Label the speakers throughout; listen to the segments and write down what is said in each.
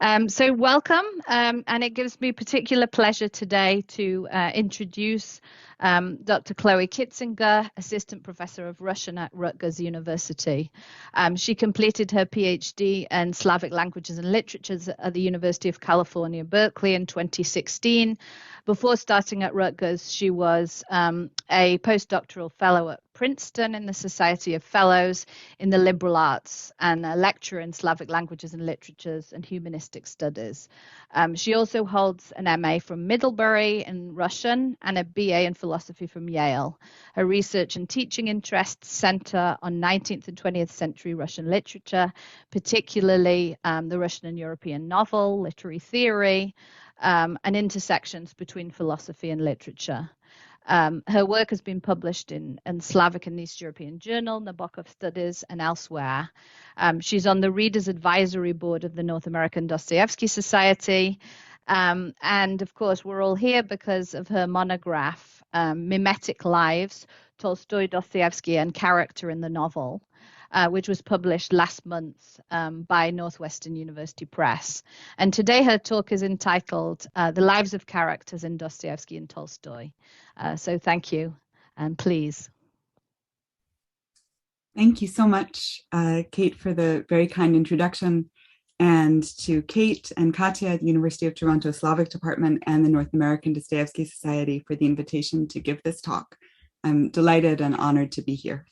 Speaker 1: So welcome, and it gives me particular pleasure today to introduce Dr. Chloë KItzinger, Assistant Professor of Russian at Rutgers University. She completed her PhD in Slavic Languages and Literatures at the University of California, Berkeley in 2016. Before starting at Rutgers, she was a postdoctoral fellow at Princeton in the Society of Fellows in the Liberal Arts and a lecturer in Slavic Languages and Literatures and Humanistic Studies. She also holds an MA from Middlebury in Russian and a BA in philosophy from Yale. Her research and teaching interests center on 19th and 20th century Russian literature, particularly the Russian and European novel, literary theory, and intersections between philosophy and literature. Her work has been published in Slavic and East European Journal, Nabokov Studies, and elsewhere. She's on the Reader's Advisory Board of the North American Dostoevsky Society. And of course, we're all here because of her monograph, Mimetic Lives, Tolstoy, Dostoevsky, and Character in the Novel, which was published last month by Northwestern University Press. And today her talk is entitled The Lives of Characters in Dostoevsky and Tolstoy. So thank you, and please.
Speaker 2: Thank you so much, Kate, for the very kind introduction, and to Kate and Katya at the University of Toronto Slavic Department and the North American Dostoevsky Society for the invitation to give this talk. I'm delighted and honored to be here.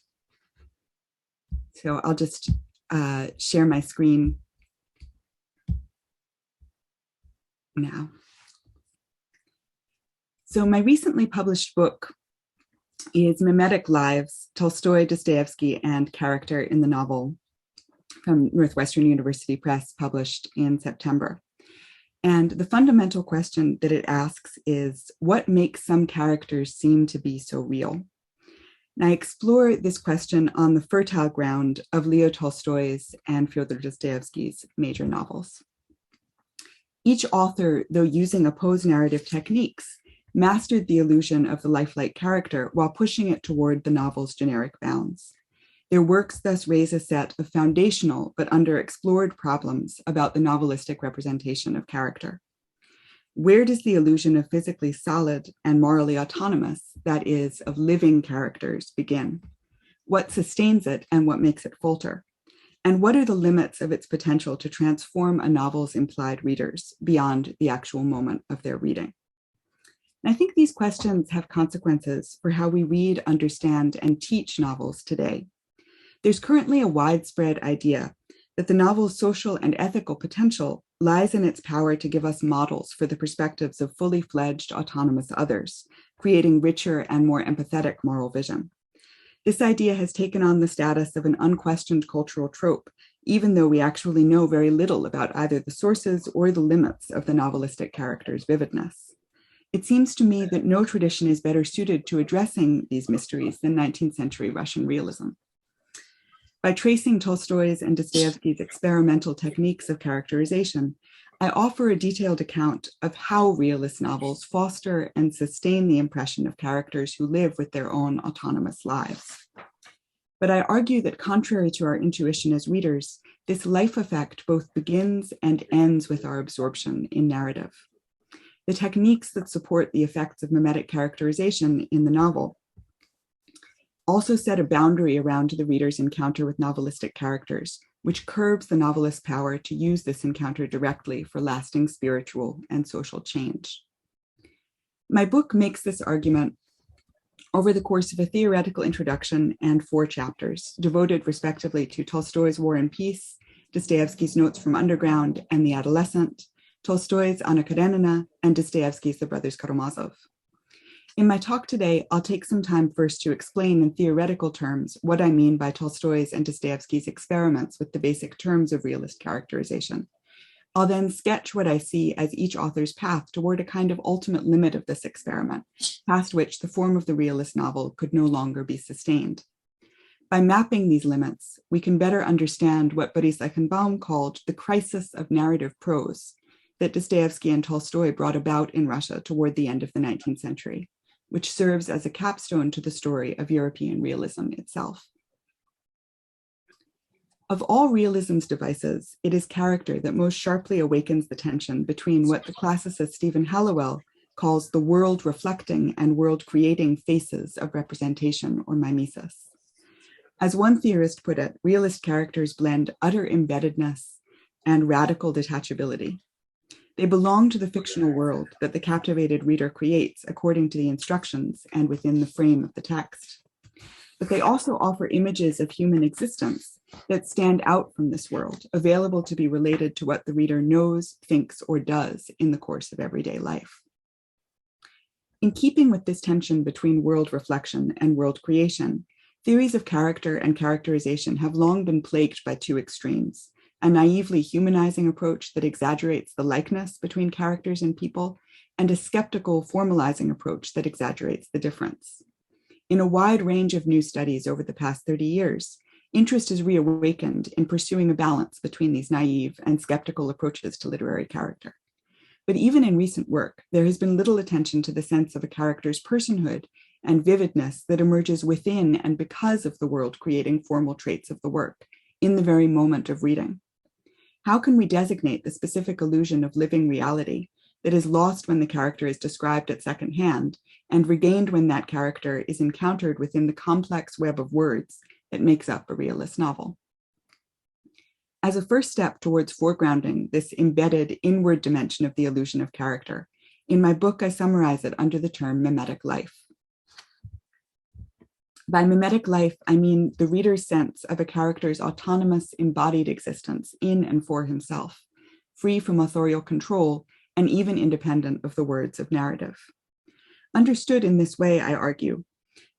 Speaker 2: So I'll just share my screen now. So my recently published book is Mimetic Lives, Tolstoy, Dostoevsky, and Character in the Novel, from Northwestern University Press, published in September. And the fundamental question that it asks is, what makes some characters seem to be so real? And I explore this question on the fertile ground of Leo Tolstoy's and Fyodor Dostoevsky's major novels. Each author, though using opposed narrative techniques, mastered the illusion of the lifelike character while pushing it toward the novel's generic bounds. Their works thus raise a set of foundational but underexplored problems about the novelistic representation of character. Where does the illusion of physically solid and morally autonomous, that is, of living characters, begin? What sustains it and what makes it falter? And what are the limits of its potential to transform a novel's implied readers beyond the actual moment of their reading? And I think these questions have consequences for how we read, understand, and teach novels today. There's currently a widespread idea that the novel's social and ethical potential lies in its power to give us models for the perspectives of fully fledged autonomous others, creating richer and more empathetic moral vision. This idea has taken on the status of an unquestioned cultural trope, even though we actually know very little about either the sources or the limits of the novelistic character's vividness. It seems to me that no tradition is better suited to addressing these mysteries than 19th century Russian realism. By tracing Tolstoy's and Dostoevsky's experimental techniques of characterization, I offer a detailed account of how realist novels foster and sustain the impression of characters who live with their own autonomous lives. But I argue that contrary to our intuition as readers, this life effect both begins and ends with our absorption in narrative. The techniques that support the effects of mimetic characterization in the novel also set a boundary around the reader's encounter with novelistic characters, which curbs the novelist's power to use this encounter directly for lasting spiritual and social change. My book makes this argument over the course of a theoretical introduction and 4 chapters, devoted respectively to Tolstoy's War and Peace, Dostoevsky's Notes from Underground and the Adolescent, Tolstoy's Anna Karenina, and Dostoevsky's The Brothers Karamazov. In my talk today, I'll take some time first to explain in theoretical terms what I mean by Tolstoy's and Dostoevsky's experiments with the basic terms of realist characterization. I'll then sketch what I see as each author's path toward a kind of ultimate limit of this experiment, past which the form of the realist novel could no longer be sustained. By mapping these limits, we can better understand what Boris Eichenbaum called the crisis of narrative prose that Dostoevsky and Tolstoy brought about in Russia toward the end of the 19th century, which serves as a capstone to the story of European realism itself. Of all realism's devices, it is character that most sharply awakens the tension between what the classicist Stephen Hallowell calls the world-reflecting and world-creating faces of representation, or mimesis. As one theorist put it, realist characters blend utter embeddedness and radical detachability. They belong to the fictional world that the captivated reader creates according to the instructions and within the frame of the text. But they also offer images of human existence that stand out from this world, available to be related to what the reader knows, thinks, or does in the course of everyday life. In keeping with this tension between world reflection and world creation, theories of character and characterization have long been plagued by two extremes: a naively humanizing approach that exaggerates the likeness between characters and people, and a skeptical formalizing approach that exaggerates the difference. In a wide range of new studies over the past 30 years, interest is reawakened in pursuing a balance between these naive and skeptical approaches to literary character. But even in recent work, there has been little attention to the sense of a character's personhood and vividness that emerges within and because of the world-creating formal traits of the work in the very moment of reading. How can we designate the specific illusion of living reality that is lost when the character is described at second hand and regained when that character is encountered within the complex web of words that makes up a realist novel? As a first step towards foregrounding this embedded inward dimension of the illusion of character, in my book, I summarize it under the term mimetic life. By mimetic life, I mean the reader's sense of a character's autonomous embodied existence in and for himself, free from authorial control and even independent of the words of narrative. Understood in this way, I argue,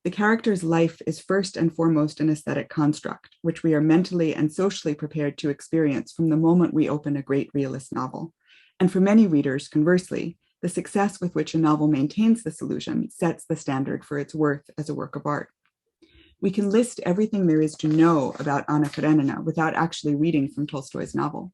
Speaker 2: the character's life is first and foremost an aesthetic construct, which we are mentally and socially prepared to experience from the moment we open a great realist novel. And for many readers, conversely, the success with which a novel maintains this illusion sets the standard for its worth as a work of art. We can list everything there is to know about Anna Karenina without actually reading from Tolstoy's novel.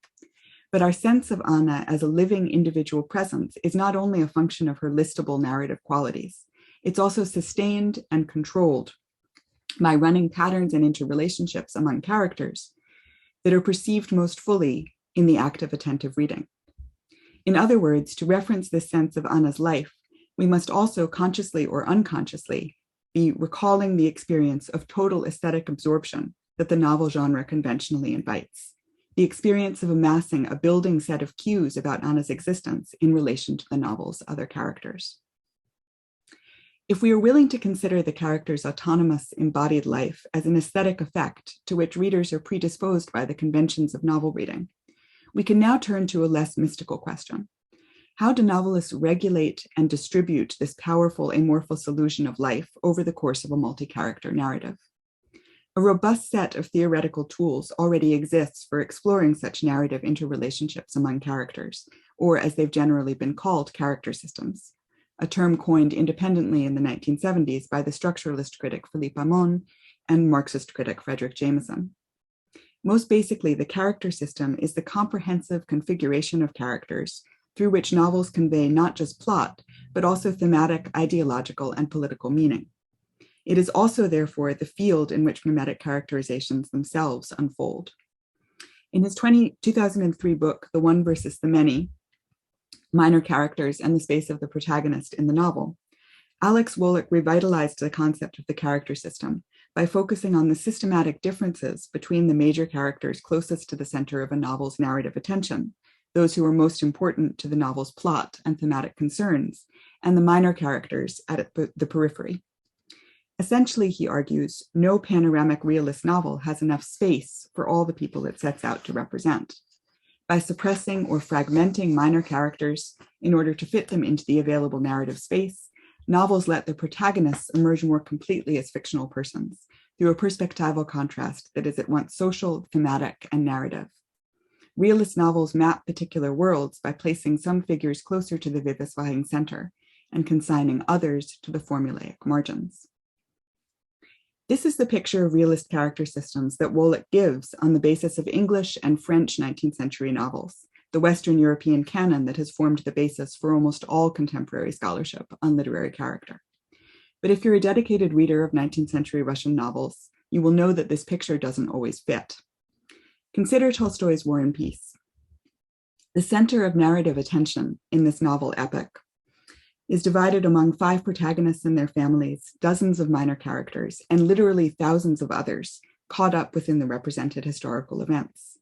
Speaker 2: But our sense of Anna as a living individual presence is not only a function of her listable narrative qualities, it's also sustained and controlled by running patterns and interrelationships among characters that are perceived most fully in the act of attentive reading. In other words, to reference this sense of Anna's life, we must also consciously or unconsciously be recalling the experience of total aesthetic absorption that the novel genre conventionally invites, the experience of amassing a building set of cues about Anna's existence in relation to the novel's other characters. If we are willing to consider the character's autonomous embodied life as an aesthetic effect to which readers are predisposed by the conventions of novel reading, we can now turn to a less mystical question. How do novelists regulate and distribute this powerful amorphous illusion of life over the course of a multi-character narrative? A robust set of theoretical tools already exists for exploring such narrative interrelationships among characters, or as they've generally been called, character systems, a term coined independently in the 1970s by the structuralist critic Philippe Aumont and Marxist critic Frederick Jameson. Most basically, the character system is the comprehensive configuration of characters through which novels convey not just plot, but also thematic, ideological, and political meaning. It is also, therefore, the field in which mimetic characterizations themselves unfold. In his 2003 book, The One versus the Many, Minor Characters and the Space of the Protagonist in the Novel, Alex Woloch revitalized the concept of the character system by focusing on the systematic differences between the major characters closest to the center of a novel's narrative attention, those who are most important to the novel's plot and thematic concerns, and the minor characters at the periphery. Essentially, he argues, no panoramic realist novel has enough space for all the people it sets out to represent. By suppressing or fragmenting minor characters in order to fit them into the available narrative space, novels let their protagonists emerge more completely as fictional persons through a perspectival contrast that is at once social, thematic, and narrative. Realist novels map particular worlds by placing some figures closer to the vivifying center and consigning others to the formulaic margins. This is the picture of realist character systems that Woloch gives on the basis of English and French 19th century novels, the Western European canon that has formed the basis for almost all contemporary scholarship on literary character. But if you're a dedicated reader of 19th century Russian novels, you will know that this picture doesn't always fit. Consider Tolstoy's War and Peace. The center of narrative attention in this novel epic is divided among 5 protagonists and their families, dozens of minor characters, and literally thousands of others caught up within the represented historical events.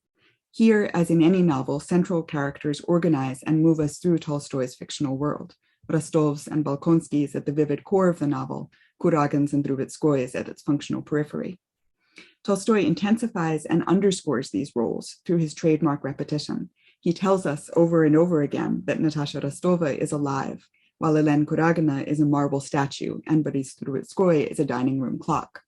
Speaker 2: Here, as in any novel, central characters organize and move us through Tolstoy's fictional world. Rostov's and Bolkonskys at the vivid core of the novel, Kuragin's and Drubetskoy's at its functional periphery. Tolstoy intensifies and underscores these roles through his trademark repetition. He tells us over and over again that Natasha Rostova is alive, while Elena Kuragina is a marble statue and Boris Drubetskoy is a dining room clock.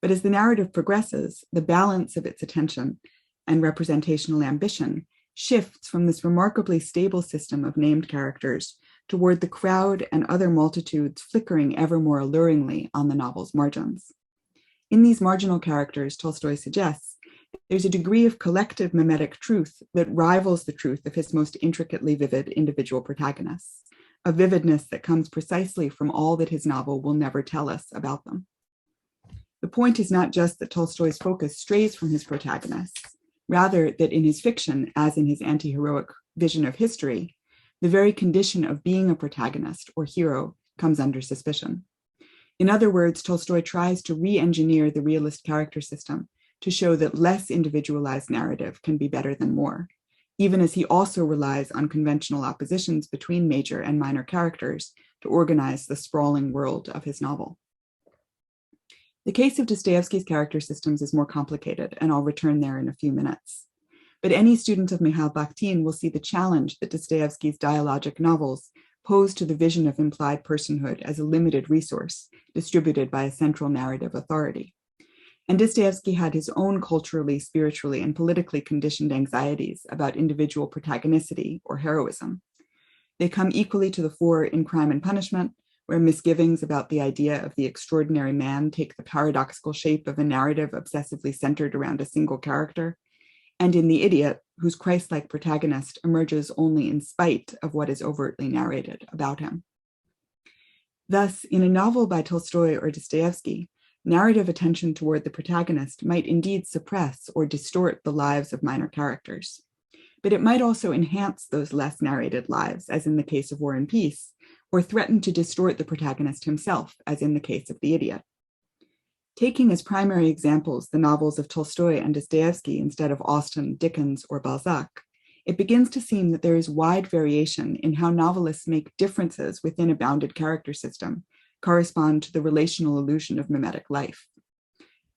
Speaker 2: But as the narrative progresses, the balance of its attention and representational ambition shifts from this remarkably stable system of named characters toward the crowd and other multitudes flickering ever more alluringly on the novel's margins. In these marginal characters, Tolstoy suggests, there's a degree of collective mimetic truth that rivals the truth of his most intricately vivid individual protagonists, a vividness that comes precisely from all that his novel will never tell us about them. The point is not just that Tolstoy's focus strays from his protagonists, rather that in his fiction, as in his anti-heroic vision of history, the very condition of being a protagonist or hero comes under suspicion. In other words, Tolstoy tries to re-engineer the realist character system to show that less individualized narrative can be better than more, even as he also relies on conventional oppositions between major and minor characters to organize the sprawling world of his novel. The case of Dostoevsky's character systems is more complicated, and I'll return there in a few minutes. But any student of Mikhail Bakhtin will see the challenge that Dostoevsky's dialogic novels pose to the vision of implied personhood as a limited resource distributed by a central narrative authority. And Dostoevsky had his own culturally, spiritually, and politically conditioned anxieties about individual protagonicity or heroism. They come equally to the fore in Crime and Punishment, where misgivings about the idea of the extraordinary man take the paradoxical shape of a narrative obsessively centered around a single character, and in The Idiot, whose Christ-like protagonist emerges only in spite of what is overtly narrated about him. Thus, in a novel by Tolstoy or Dostoevsky, narrative attention toward the protagonist might indeed suppress or distort the lives of minor characters. But it might also enhance those less narrated lives, as in the case of War and Peace, or threaten to distort the protagonist himself, as in the case of The Idiot. Taking as primary examples the novels of Tolstoy and Dostoevsky instead of Austen, Dickens, or Balzac, it begins to seem that there is wide variation in how novelists make differences within a bounded character system correspond to the relational illusion of mimetic life.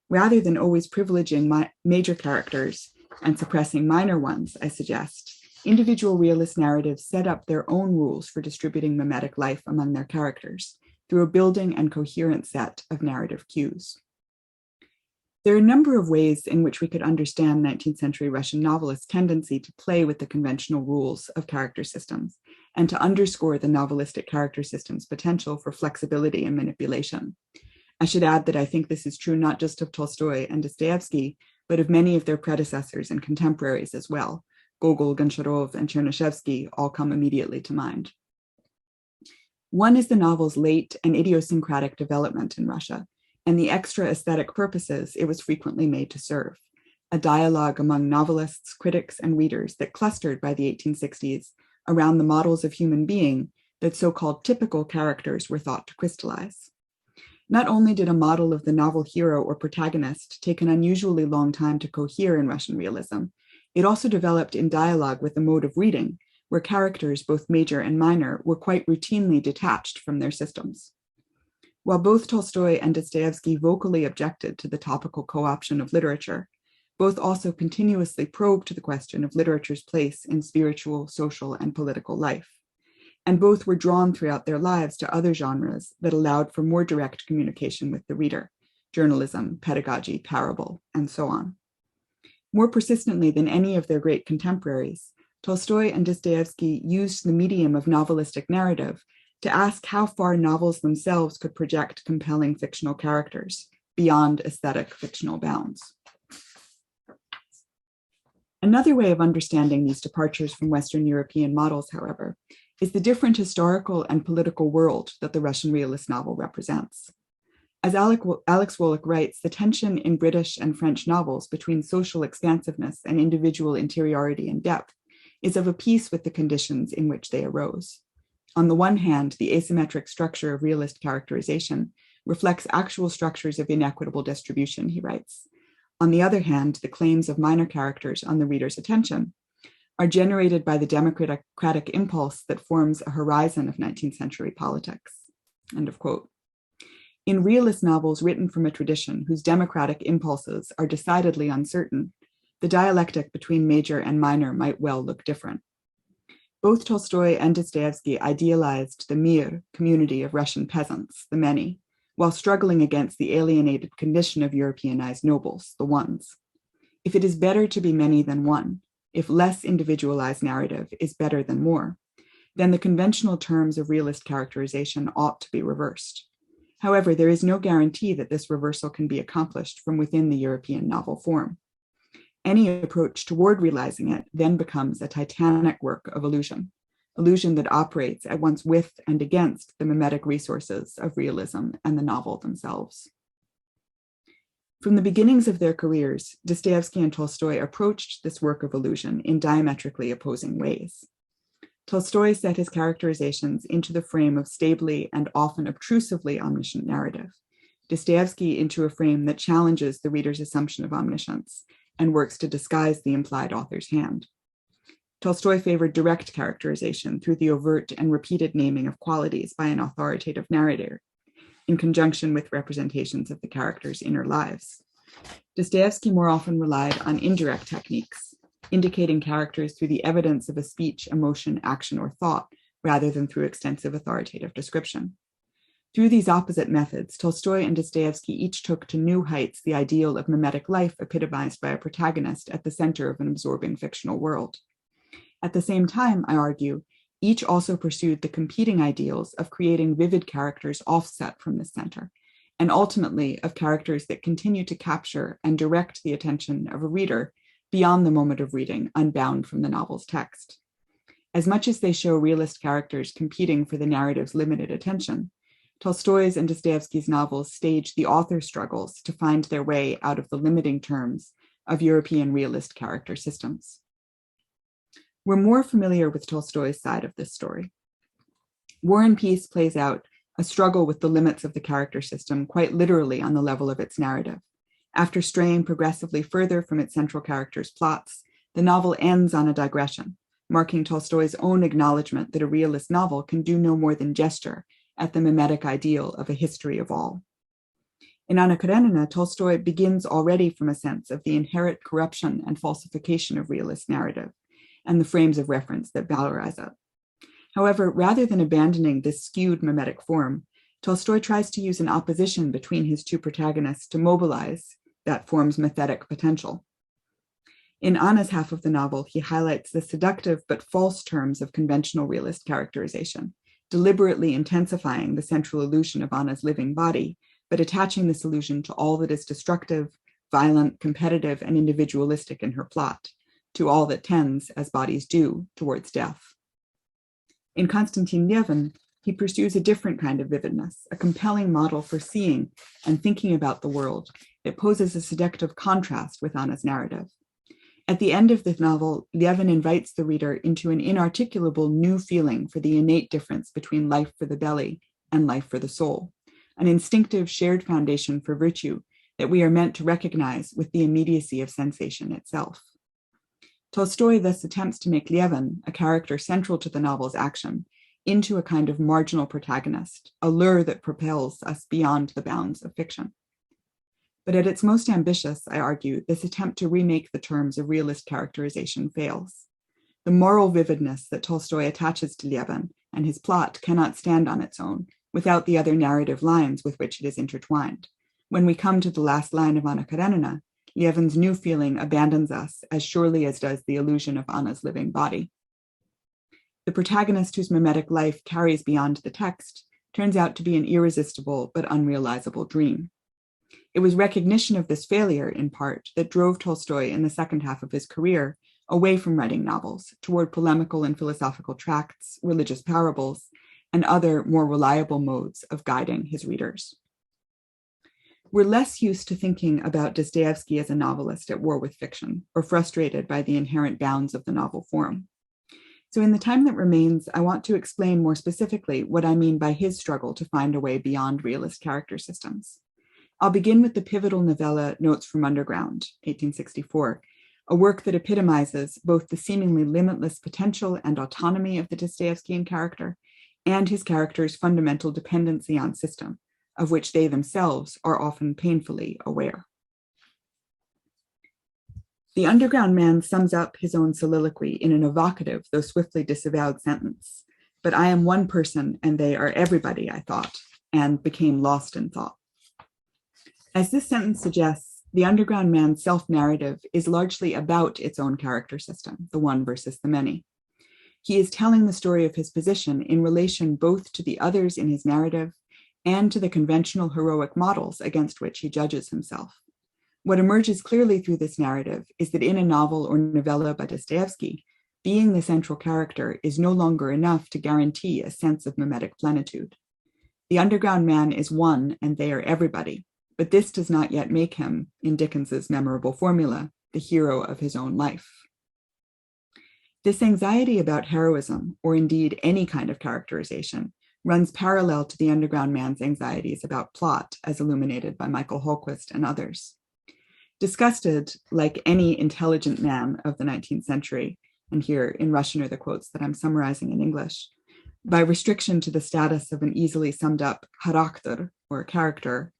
Speaker 2: Rather than always privileging major characters and suppressing minor ones, I suggest, individual realist narratives set up their own rules for distributing mimetic life among their characters through a building and coherent set of narrative cues. There are a number of ways in which we could understand 19th century Russian novelists' tendency to play with the conventional rules of character systems and to underscore the novelistic character system's potential for flexibility and manipulation. I should add that I think this is true not just of Tolstoy and Dostoevsky, but of many of their predecessors and contemporaries as well. Gogol, Goncharov, and Chernyshevsky all come immediately to mind. One is the novel's late and idiosyncratic development in Russia, and the extra aesthetic purposes it was frequently made to serve, a dialogue among novelists, critics, and readers that clustered by the 1860s around the models of human being that so-called typical characters were thought to crystallize. Not only did a model of the novel hero or protagonist take an unusually long time to cohere in Russian realism, it also developed in dialogue with a mode of reading where characters, both major and minor, were quite routinely detached from their systems. While both Tolstoy and Dostoevsky vocally objected to the topical co-option of literature, both also continuously probed the question of literature's place in spiritual, social, and political life. And both were drawn throughout their lives to other genres that allowed for more direct communication with the reader, journalism, pedagogy, parable, and so on. More persistently than any of their great contemporaries, Tolstoy and Dostoevsky used the medium of novelistic narrative to ask how far novels themselves could project compelling fictional characters beyond aesthetic fictional bounds. Another way of understanding these departures from Western European models, however, is the different historical and political world that the Russian realist novel represents. As Alex Woloch writes, the tension in British and French novels between social expansiveness and individual interiority and depth is of a piece with the conditions in which they arose. On the one hand, the asymmetric structure of realist characterization reflects actual structures of inequitable distribution, he writes. On the other hand, the claims of minor characters on the reader's attention are generated by the democratic impulse that forms a horizon of 19th century politics. End of quote. In realist novels written from a tradition whose democratic impulses are decidedly uncertain, the dialectic between major and minor might well look different. Both Tolstoy and Dostoevsky idealized the mir, community of Russian peasants, the many, while struggling against the alienated condition of Europeanized nobles, the ones. If it is better to be many than one, if less individualized narrative is better than more, then the conventional terms of realist characterization ought to be reversed. However, there is no guarantee that this reversal can be accomplished from within the European novel form. Any approach toward realizing it then becomes a titanic work of illusion that operates at once with and against the mimetic resources of realism and the novel themselves. From the beginnings of their careers, Dostoevsky and Tolstoy approached this work of illusion in diametrically opposing ways. Tolstoy set his characterizations into the frame of stably and often obtrusively omniscient narrative, Dostoevsky into a frame that challenges the reader's assumption of omniscience and works to disguise the implied author's hand. Tolstoy favored direct characterization through the overt and repeated naming of qualities by an authoritative narrator, in conjunction with representations of the characters' inner lives. Dostoevsky more often relied on indirect techniques, indicating characters through the evidence of a speech, emotion, action, or thought, rather than through extensive authoritative description. Through these opposite methods, Tolstoy and Dostoevsky each took to new heights the ideal of mimetic life epitomized by a protagonist at the center of an absorbing fictional world. At the same time, I argue, each also pursued the competing ideals of creating vivid characters offset from this center, and ultimately of characters that continue to capture and direct the attention of a reader beyond the moment of reading, unbound from the novel's text. As much as they show realist characters competing for the narrative's limited attention, Tolstoy's and Dostoevsky's novels stage the author's struggles to find their way out of the limiting terms of European realist character systems. We're more familiar with Tolstoy's side of this story. War and Peace plays out a struggle with the limits of the character system quite literally on the level of its narrative. After straying progressively further from its central characters' plots, the novel ends on a digression, marking Tolstoy's own acknowledgement that a realist novel can do no more than gesture at the mimetic ideal of a history of all. In Anna Karenina, Tolstoy begins already from a sense of the inherent corruption and falsification of realist narrative and the frames of reference that valorize it. However, rather than abandoning this skewed mimetic form, Tolstoy tries to use an opposition between his two protagonists to mobilize that form's mimetic potential. In Anna's half of the novel, he highlights the seductive but false terms of conventional realist characterization, deliberately intensifying the central illusion of Anna's living body, but attaching this illusion to all that is destructive, violent, competitive, and individualistic in her plot, to all that tends, as bodies do, towards death. In Konstantin Levin, he pursues a different kind of vividness, a compelling model for seeing and thinking about the world that poses a seductive contrast with Anna's narrative. At the end of the novel, Levin invites the reader into an inarticulable new feeling for the innate difference between life for the belly and life for the soul, an instinctive shared foundation for virtue that we are meant to recognize with the immediacy of sensation itself. Tolstoy thus attempts to make Levin, a character central to the novel's action, into a kind of marginal protagonist, a lure that propels us beyond the bounds of fiction. But at its most ambitious, I argue, this attempt to remake the terms of realist characterization fails. The moral vividness that Tolstoy attaches to Levin and his plot cannot stand on its own without the other narrative lines with which it is intertwined. When we come to the last line of Anna Karenina, Levin's new feeling abandons us as surely as does the illusion of Anna's living body. The protagonist whose mimetic life carries beyond the text turns out to be an irresistible but unrealizable dream. It was recognition of this failure, in part, that drove Tolstoy in the second half of his career away from writing novels toward polemical and philosophical tracts, religious parables, and other more reliable modes of guiding his readers. We're less used to thinking about Dostoevsky as a novelist at war with fiction or frustrated by the inherent bounds of the novel form. So in the time that remains, I want to explain more specifically what I mean by his struggle to find a way beyond realist character systems. I'll begin with the pivotal novella Notes from Underground, 1864, a work that epitomizes both the seemingly limitless potential and autonomy of the Dostoevskian character and his character's fundamental dependency on system, of which they themselves are often painfully aware. The underground man sums up his own soliloquy in an evocative, though swiftly disavowed sentence. But I am one person and they are everybody, I thought, and became lost in thought. As this sentence suggests, the underground man's self-narrative is largely about its own character system, the one versus the many. He is telling the story of his position in relation both to the others in his narrative and to the conventional heroic models against which he judges himself. What emerges clearly through this narrative is that in a novel or novella by Dostoevsky, being the central character is no longer enough to guarantee a sense of mimetic plenitude. The underground man is one and they are everybody, but this does not yet make him, in Dickens's memorable formula, the hero of his own life. This anxiety about heroism, or indeed any kind of characterization, runs parallel to the underground man's anxieties about plot, as illuminated by Michael Holquist and others. Disgusted, like any intelligent man of the 19th century, and here in Russian are the quotes that I'm summarizing in English, by restriction to the status of an easily summed up charakter, or character,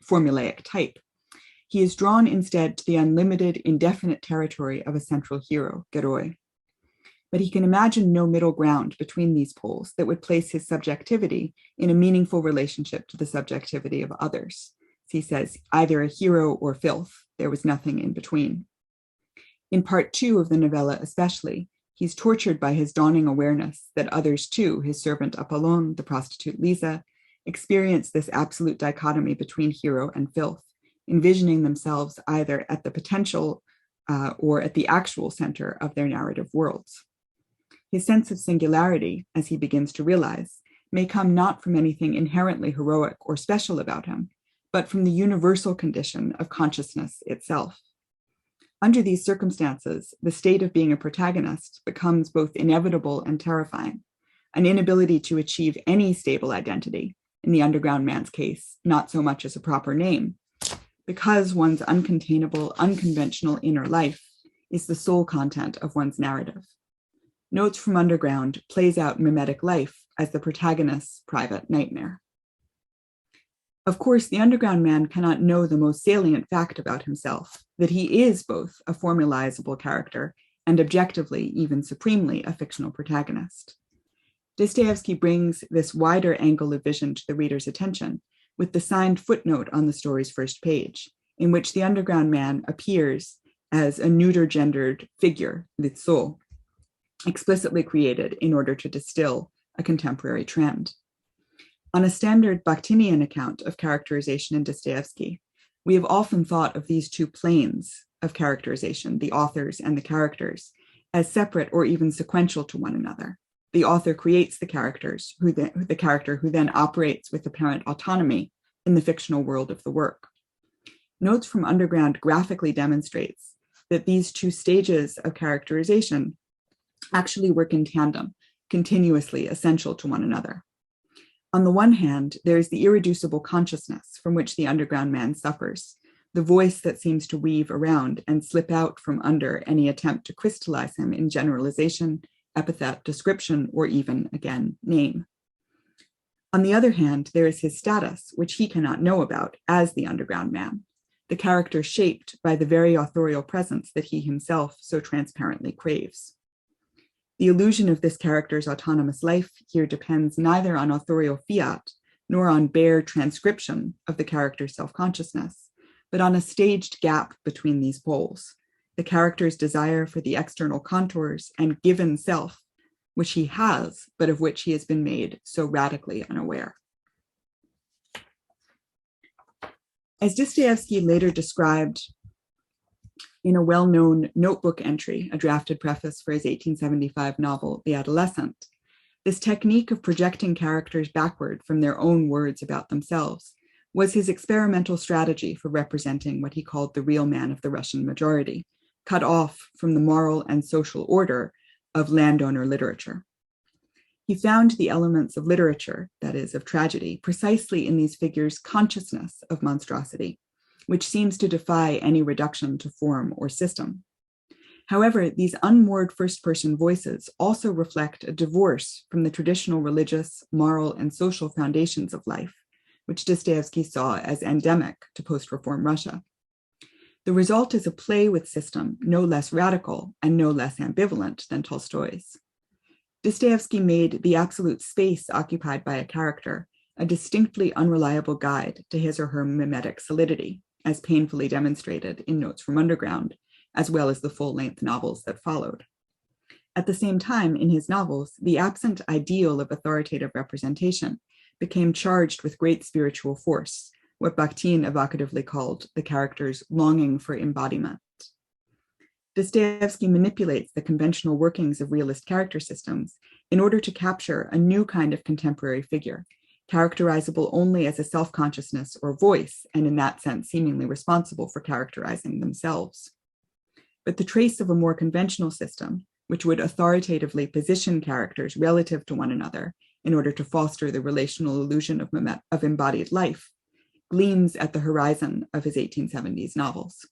Speaker 2: formulaic type, he is drawn instead to the unlimited, indefinite territory of a central hero, Geroi. But he can imagine no middle ground between these poles that would place his subjectivity in a meaningful relationship to the subjectivity of others. He says, either a hero or filth, there was nothing in between. In part 2 of the novella especially, he's tortured by his dawning awareness that others too, his servant Apollon, the prostitute Lisa, experience this absolute dichotomy between hero and filth, envisioning themselves either at the potential or at the actual center of their narrative worlds. His sense of singularity, as he begins to realize, may come not from anything inherently heroic or special about him, but from the universal condition of consciousness itself. Under these circumstances, the state of being a protagonist becomes both inevitable and terrifying, an inability to achieve any stable identity, in the underground man's case, not so much as a proper name, because one's uncontainable, unconventional inner life is the sole content of one's narrative. Notes from Underground plays out mimetic life as the protagonist's private nightmare. Of course, the underground man cannot know the most salient fact about himself, that he is both a formalizable character and objectively, even supremely, a fictional protagonist. Dostoevsky brings this wider angle of vision to the reader's attention with the signed footnote on the story's first page, in which the underground man appears as a neuter-gendered figure, litso, explicitly created in order to distill a contemporary trend. On a standard Bakhtinian account of characterization in Dostoevsky, we have often thought of these two planes of characterization, the authors and the characters, as separate or even sequential to one another. The author creates the characters, the character who then operates with apparent autonomy in the fictional world of the work. Notes from Underground graphically demonstrates that these two stages of characterization actually work in tandem, continuously essential to one another. On the one hand, there is the irreducible consciousness from which the underground man suffers, the voice that seems to weave around and slip out from under any attempt to crystallize him in generalization, epithet, description, or even, again, name. On the other hand, there is his status, which he cannot know about as the underground man, the character shaped by the very authorial presence that he himself so transparently craves. The illusion of this character's autonomous life here depends neither on authorial fiat nor on bare transcription of the character's self-consciousness, but on a staged gap between these poles, the character's desire for the external contours and given self, which he has, but of which he has been made so radically unaware. As Dostoevsky later described in a well-known notebook entry, a drafted preface for his 1875 novel, The Adolescent, This technique of projecting characters backward from their own words about themselves was his experimental strategy for representing what he called the real man of the Russian majority, cut off from the moral and social order of landowner literature. He found the elements of literature, that is, of tragedy, precisely in these figures' consciousness of monstrosity, which seems to defy any reduction to form or system. However, these unmoored first-person voices also reflect a divorce from the traditional religious, moral, and social foundations of life, which Dostoevsky saw as endemic to post-reform Russia. The result is a play with system no less radical and no less ambivalent than Tolstoy's. Dostoevsky made the absolute space occupied by a character a distinctly unreliable guide to his or her mimetic solidity, as painfully demonstrated in Notes from Underground, as well as the full-length novels that followed. At the same time, in his novels, the absent ideal of authoritative representation became charged with great spiritual force, what Bakhtin evocatively called the character's longing for embodiment. Dostoevsky manipulates the conventional workings of realist character systems in order to capture a new kind of contemporary figure, characterizable only as a self-consciousness or voice, and in that sense seemingly responsible for characterizing themselves. But the trace of a more conventional system, which would authoritatively position characters relative to one another in order to foster the relational illusion of embodied life, gleams at the horizon of his 1870s novels.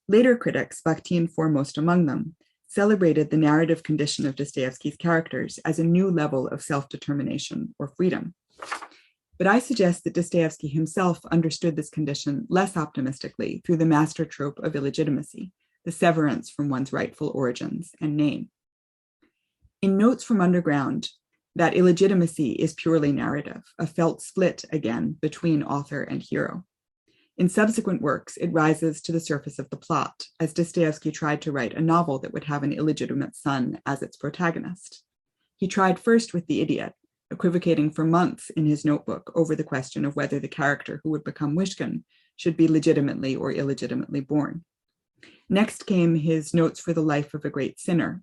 Speaker 2: Later critics, Bakhtin foremost among them, celebrated the narrative condition of Dostoevsky's characters as a new level of self-determination or freedom. But I suggest that Dostoevsky himself understood this condition less optimistically through the master trope of illegitimacy, the severance from one's rightful origins and name. In Notes from Underground, that illegitimacy is purely narrative, a felt split again between author and hero. In subsequent works, it rises to the surface of the plot, as Dostoevsky tried to write a novel that would have an illegitimate son as its protagonist. He tried first with The Idiot, equivocating for months in his notebook over the question of whether the character who would become Wishkin should be legitimately or illegitimately born. Next came his Notes for the Life of a Great Sinner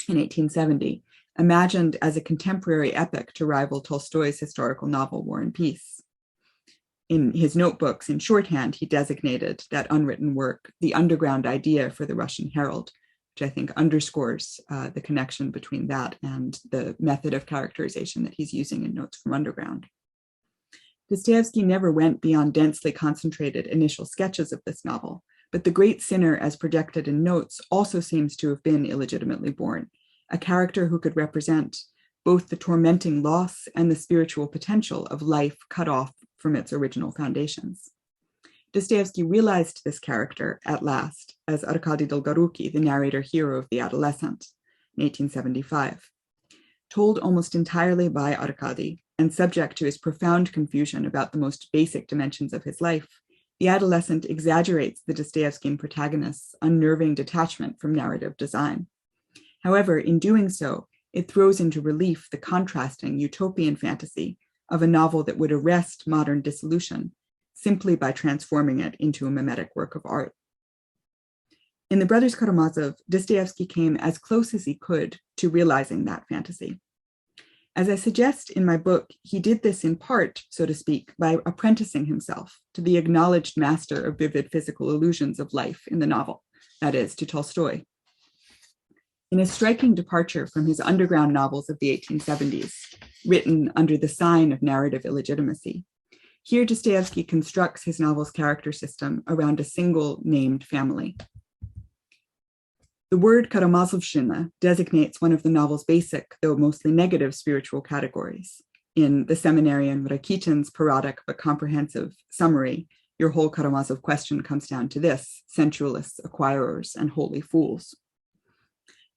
Speaker 2: in 1870, imagined as a contemporary epic to rival Tolstoy's historical novel War and Peace. In his notebooks, in shorthand, he designated that unwritten work the underground idea for the Russian Herald, which I think underscores the connection between that and the method of characterization that he's using in Notes from Underground. Dostoevsky never went beyond densely concentrated initial sketches of this novel, but the great sinner as projected in Notes also seems to have been illegitimately born, a character who could represent both the tormenting loss and the spiritual potential of life cut off from its original foundations. Dostoevsky realized this character at last as Arkady Dolgoruki, the narrator hero of The Adolescent, in 1875. Told almost entirely by Arkady and subject to his profound confusion about the most basic dimensions of his life, The Adolescent exaggerates the Dostoevskian protagonist's unnerving detachment from narrative design. However, in doing so, it throws into relief the contrasting utopian fantasy of a novel that would arrest modern dissolution simply by transforming it into a mimetic work of art. In The Brothers Karamazov, Dostoevsky came as close as he could to realizing that fantasy. As I suggest in my book, he did this in part, so to speak, by apprenticing himself to the acknowledged master of vivid physical illusions of life in the novel, that is, to Tolstoy. In a striking departure from his underground novels of the 1870s, written under the sign of narrative illegitimacy, here Dostoevsky constructs his novel's character system around a single named family. The word Karamazovshchina designates one of the novel's basic, though mostly negative, spiritual categories. In the seminarian Rakitin's parodic but comprehensive summary, your whole Karamazov question comes down to this: sensualists, acquirers, and holy fools.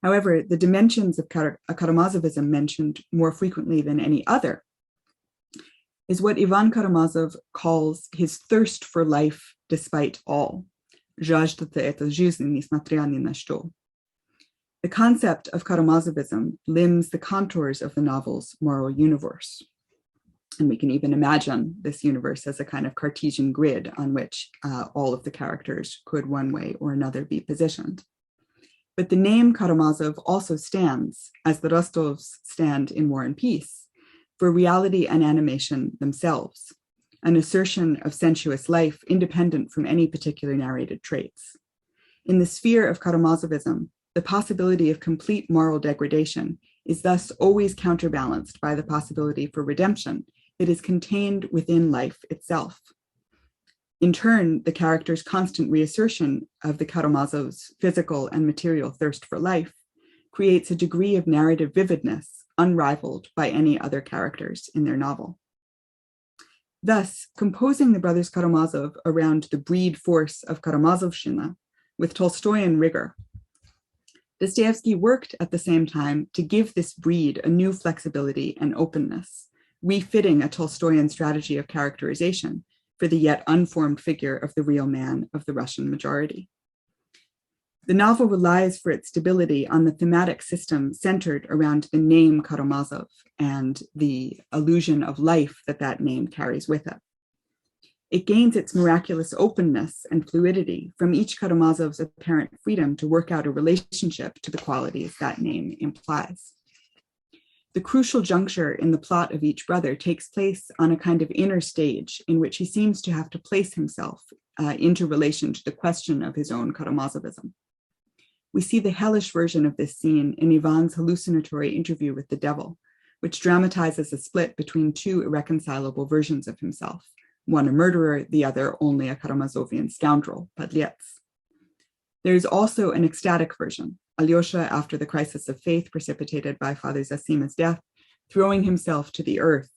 Speaker 2: However, the dimensions of Karamazovism mentioned more frequently than any other is what Ivan Karamazov calls his thirst for life despite all. The concept of Karamazovism limns the contours of the novel's moral universe. And we can even imagine this universe as a kind of Cartesian grid on which all of the characters could one way or another be positioned. But the name Karamazov also stands, as the Rostovs stand in War and Peace, for reality and animation themselves, an assertion of sensuous life independent from any particular narrated traits. In the sphere of Karamazovism, the possibility of complete moral degradation is thus always counterbalanced by the possibility for redemption that is contained within life itself. In turn, the character's constant reassertion of the Karamazovs' physical and material thirst for life creates a degree of narrative vividness unrivaled by any other characters in their novel. Thus, composing the Brothers Karamazov around the breed force of Karamazovshchina with Tolstoyan rigor, Dostoevsky worked at the same time to give this breed a new flexibility and openness, refitting a Tolstoyan strategy of characterization for the yet unformed figure of the real man of the Russian majority. The novel relies for its stability on the thematic system centered around the name Karamazov and the illusion of life that that name carries with it. It gains its miraculous openness and fluidity from each Karamazov's apparent freedom to work out a relationship to the qualities that name implies. The crucial juncture in the plot of each brother takes place on a kind of inner stage in which he seems to have to place himself into relation to the question of his own Karamazovism. We see the hellish version of this scene in Ivan's hallucinatory interview with the devil, which dramatizes a split between two irreconcilable versions of himself, one a murderer, the other only a Karamazovian scoundrel, Padlets. There is also an ecstatic version, Alyosha, after the crisis of faith precipitated by Father Zosima's death, throwing himself to the earth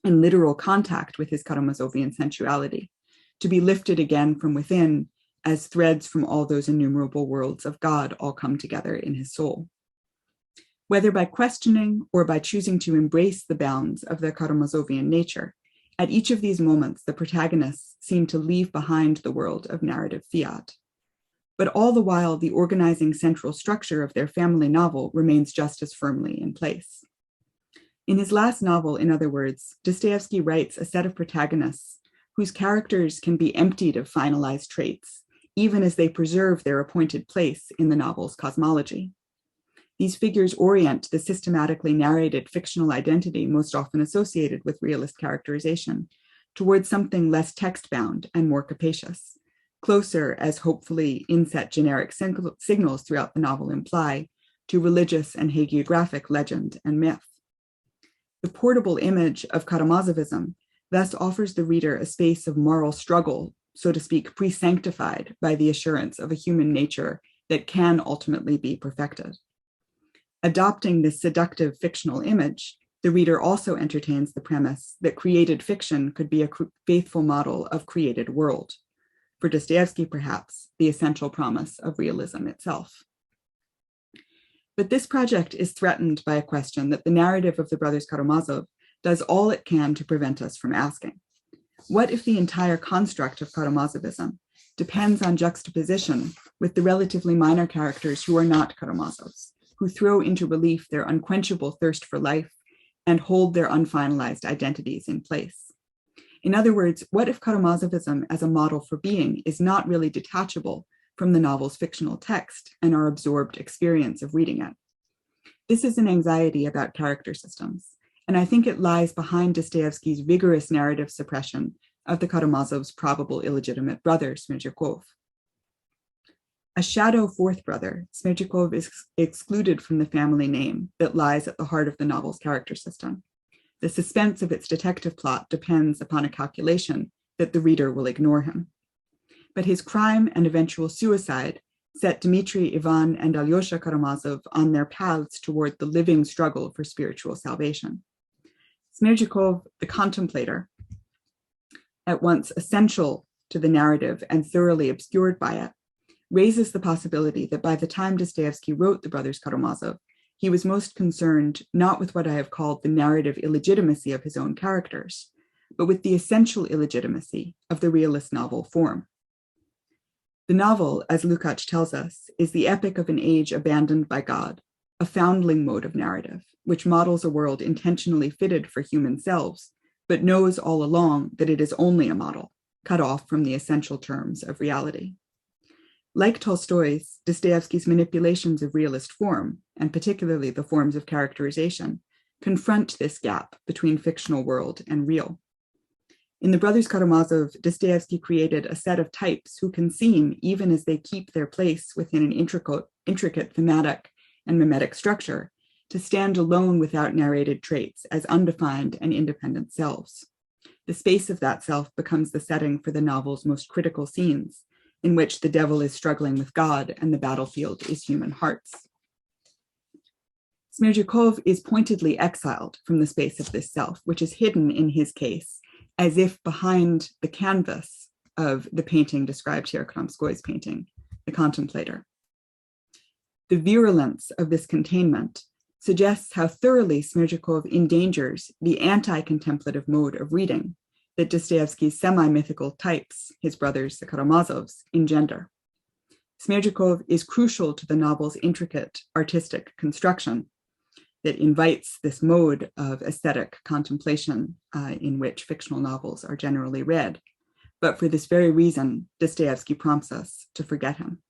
Speaker 2: in literal contact with his Karamazovian sensuality, to be lifted again from within as threads from all those innumerable worlds of God all come together in his soul. Whether by questioning or by choosing to embrace the bounds of their Karamazovian nature, at each of these moments, the protagonists seem to leave behind the world of narrative fiat. But all the while, the organizing central structure of their family novel remains just as firmly in place. In his last novel, in other words, Dostoevsky writes a set of protagonists whose characters can be emptied of finalized traits, even as they preserve their appointed place in the novel's cosmology. These figures orient the systematically narrated fictional identity most often associated with realist characterization towards something less text-bound and more capacious, closer, as hopefully inset generic signals throughout the novel imply, to religious and hagiographic legend and myth. The portable image of Karamazovism thus offers the reader a space of moral struggle, so to speak, pre-sanctified by the assurance of a human nature that can ultimately be perfected. Adopting this seductive fictional image, the reader also entertains the premise that created fiction could be a faithful model of created world. For Dostoevsky, perhaps, the essential promise of realism itself. But this project is threatened by a question that the narrative of the Brothers Karamazov does all it can to prevent us from asking. What if the entire construct of Karamazovism depends on juxtaposition with the relatively minor characters who are not Karamazovs, who throw into relief their unquenchable thirst for life and hold their unfinalized identities in place? In other words, what if Karamazovism as a model for being is not really detachable from the novel's fictional text and our absorbed experience of reading it? This is an anxiety about character systems, and I think it lies behind Dostoevsky's vigorous narrative suppression of the Karamazov's probable illegitimate brother, Smerdyakov. A shadow fourth brother, Smerdyakov is excluded from the family name that lies at the heart of the novel's character system. The suspense of its detective plot depends upon a calculation that the reader will ignore him. But his crime and eventual suicide set Dmitry, Ivan, and Alyosha Karamazov on their paths toward the living struggle for spiritual salvation. Smerdyakov, the contemplator, at once essential to the narrative and thoroughly obscured by it, raises the possibility that by the time Dostoevsky wrote The Brothers Karamazov, he was most concerned not with what I have called the narrative illegitimacy of his own characters, but with the essential illegitimacy of the realist novel form. The novel, as Lukács tells us, is the epic of an age abandoned by God, a foundling mode of narrative, which models a world intentionally fitted for human selves, but knows all along that it is only a model, cut off from the essential terms of reality. Like Tolstoy's, Dostoevsky's manipulations of realist form, and particularly the forms of characterization, confront this gap between fictional world and real. In the Brothers Karamazov, Dostoevsky created a set of types who can seem, even as they keep their place within an intricate thematic and mimetic structure, to stand alone without narrated traits as undefined and independent selves. The space of that self becomes the setting for the novel's most critical scenes, in which the devil is struggling with God and the battlefield is human hearts. Smerdyakov is pointedly exiled from the space of this self, which is hidden in his case, as if behind the canvas of the painting described here, Kramskoy's painting, The Contemplator. The virulence of this containment suggests how thoroughly Smerdyakov endangers the anti-contemplative mode of reading that Dostoevsky's semi-mythical types, his brothers, the Karamazovs, engender. Smerdyakov is crucial to the novel's intricate artistic construction that invites this mode of aesthetic contemplation in which fictional novels are generally read. But for this very reason, Dostoevsky prompts us to forget him.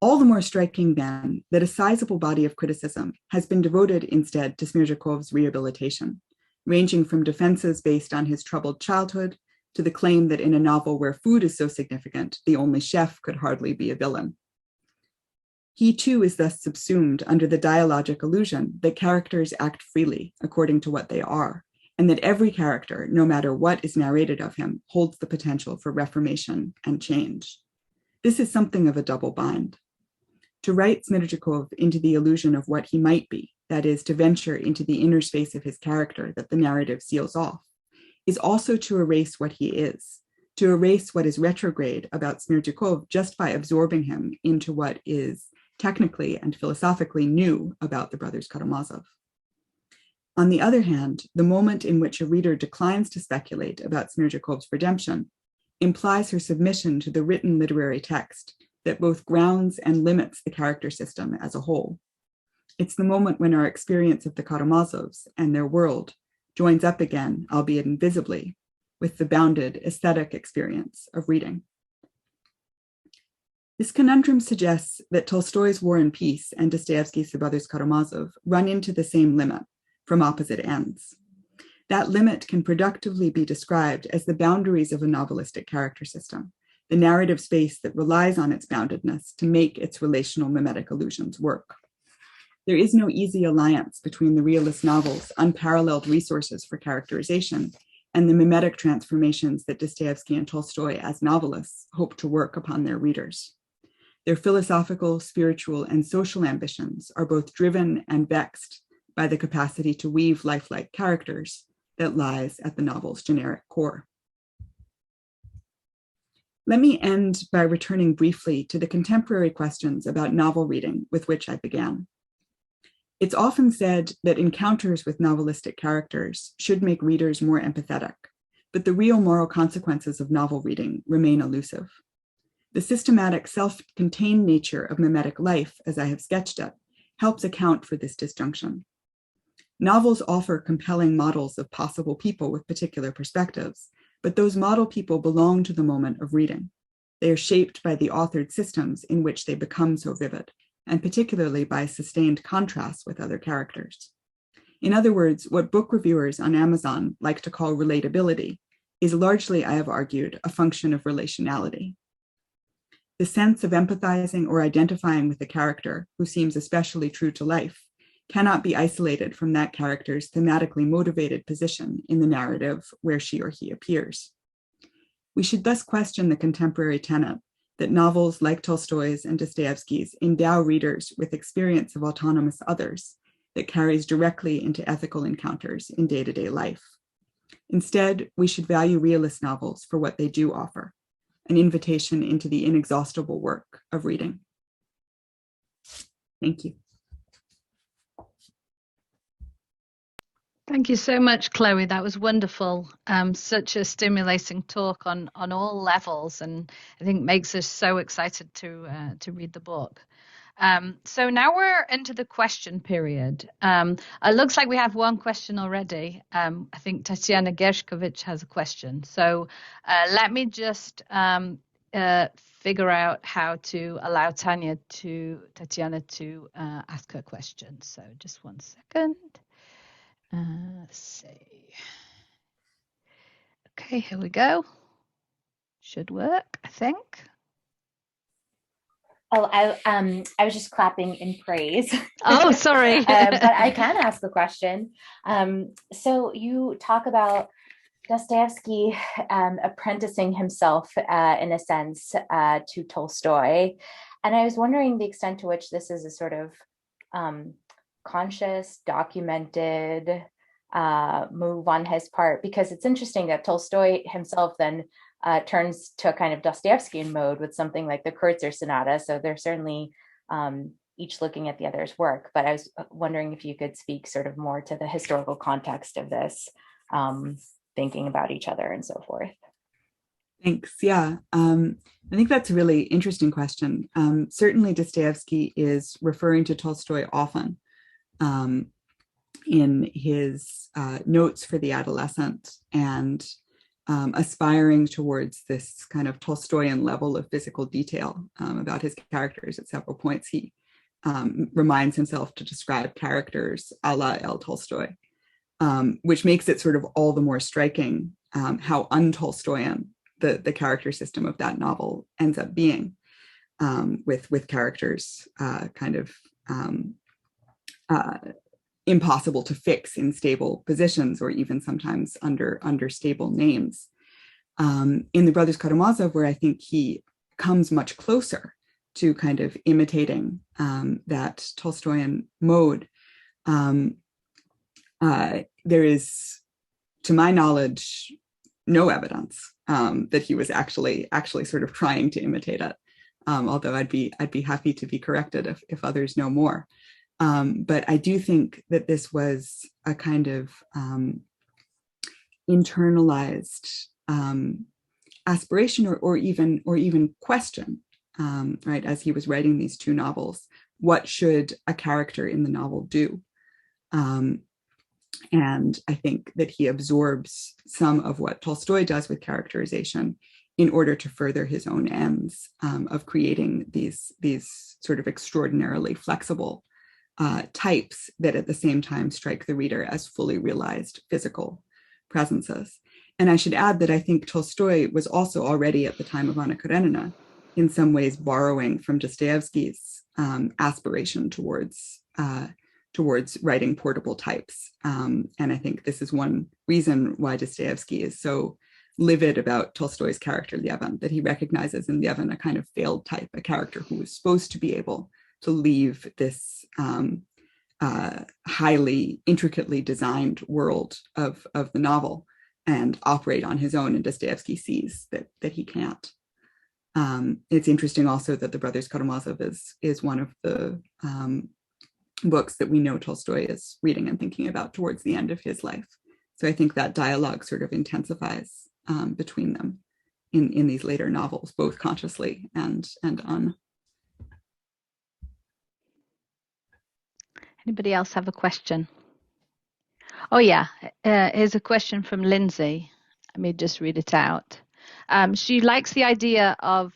Speaker 2: All the more striking then that a sizable body of criticism has been devoted instead to Smerdyakov's rehabilitation, ranging from defenses based on his troubled childhood to the claim that in a novel where food is so significant, the only chef could hardly be a villain. He too is thus subsumed under the dialogic illusion that characters act freely according to what they are, and that every character, no matter what is narrated of him, holds the potential for reformation and change. This is something of a double bind. To write Smerdyakov into the illusion of what he might be, that is, to venture into the inner space of his character that the narrative seals off, is also to erase what he is, to erase what is retrograde about Smerdyakov just by absorbing him into what is technically and philosophically new about the Brothers Karamazov. On the other hand, the moment in which a reader declines to speculate about Smerdyakov's redemption implies her submission to the written literary text that both grounds and limits the character system as a whole. It's the moment when our experience of the Karamazovs and their world joins up again, albeit invisibly, with the bounded aesthetic experience of reading. This conundrum suggests that Tolstoy's War and Peace and Dostoevsky's The Brothers Karamazov run into the same limit from opposite ends. That limit can productively be described as the boundaries of a novelistic character system, the narrative space that relies on its boundedness to make its relational mimetic illusions work. There is no easy alliance between the realist novel's unparalleled resources for characterization and the mimetic transformations that Dostoevsky and Tolstoy as novelists hope to work upon their readers. Their philosophical, spiritual, and social ambitions are both driven and vexed by the capacity to weave lifelike characters that lies at the novel's generic core. Let me end by returning briefly to the contemporary questions about novel reading with which I began. It's often said that encounters with novelistic characters should make readers more empathetic, but the real moral consequences of novel reading remain elusive. The systematic, self-contained nature of mimetic life, as I have sketched it, helps account for this disjunction. Novels offer compelling models of possible people with particular perspectives, but those model people belong to the moment of reading. They are shaped by the authored systems in which they become so vivid, and particularly by sustained contrasts with other characters. In other words, what book reviewers on Amazon like to call relatability is largely, I have argued, a function of relationality. The sense of empathizing or identifying with a character who seems especially true to life cannot be isolated from that character's thematically motivated position in the narrative where she or he appears. We should thus question the contemporary tenet that novels like Tolstoy's and Dostoevsky's endow readers with experience of autonomous others that carries directly into ethical encounters in day-to-day life. Instead, we should value realist novels for what they do offer, an invitation into the inexhaustible work of reading. Thank you.
Speaker 1: Thank you so much, Chloe. That was wonderful. Such a stimulating talk on all levels, and I think makes us so excited to read the book. So now we're into the question period. It looks like we have one question already. I think Tatiana Gershkovich has a question. So let me just figure out how to allow Tatiana to ask her question. So just 1 second. Let's see. Okay, here we go. Should work, I think.
Speaker 3: Oh, I was just clapping in praise.
Speaker 1: Oh, sorry.
Speaker 3: But I can ask the question. So you talk about Dostoevsky apprenticing himself, in a sense, to Tolstoy. And I was wondering the extent to which this is a sort of conscious, documented move on his part, because it's interesting that Tolstoy himself then turns to a kind of Dostoevskian mode with something like the Kreutzer Sonata. So they're certainly each looking at the other's work. But I was wondering if you could speak sort of more to the historical context of this, thinking about each other and so forth.
Speaker 2: Thanks. Yeah, I think that's a really interesting question. Certainly Dostoevsky is referring to Tolstoy often in his notes for the adolescent, and aspiring towards this kind of Tolstoyan level of physical detail about his characters. At several points, he reminds himself to describe characters a la L. Tolstoy, which makes it sort of all the more striking how un-Tolstoyan the character system of that novel ends up being, with characters kind of impossible to fix in stable positions, or even sometimes under stable names. In the Brothers Karamazov, where I think he comes much closer to kind of imitating that Tolstoyan mode, there is, to my knowledge, no evidence that he was actually sort of trying to imitate it. Although I'd be happy to be corrected if others know more. But I do think that this was a kind of internalized aspiration, or even question, right? As he was writing these two novels, what should a character in the novel do? And I think that he absorbs some of what Tolstoy does with characterization in order to further his own ends of creating these sort of extraordinarily flexible types that at the same time strike the reader as fully realized physical presences. And I should add that I think Tolstoy was also already at the time of Anna Karenina in some ways borrowing from Dostoevsky's aspiration towards writing portable types. And I think this is one reason why Dostoevsky is so livid about Tolstoy's character Levin, that he recognizes in Levin a kind of failed type, a character who was supposed to be able to leave this highly intricately designed world of the novel and operate on his own. And Dostoevsky sees that he can't. It's interesting also that the Brothers Karamazov is one of the books that we know Tolstoy is reading and thinking about towards the end of his life. So I think that dialogue sort of intensifies between them in these later novels, both consciously and un.
Speaker 1: Anybody else have a question? Oh yeah, here's a question from Lindsay. Let me just read it out. She likes the idea of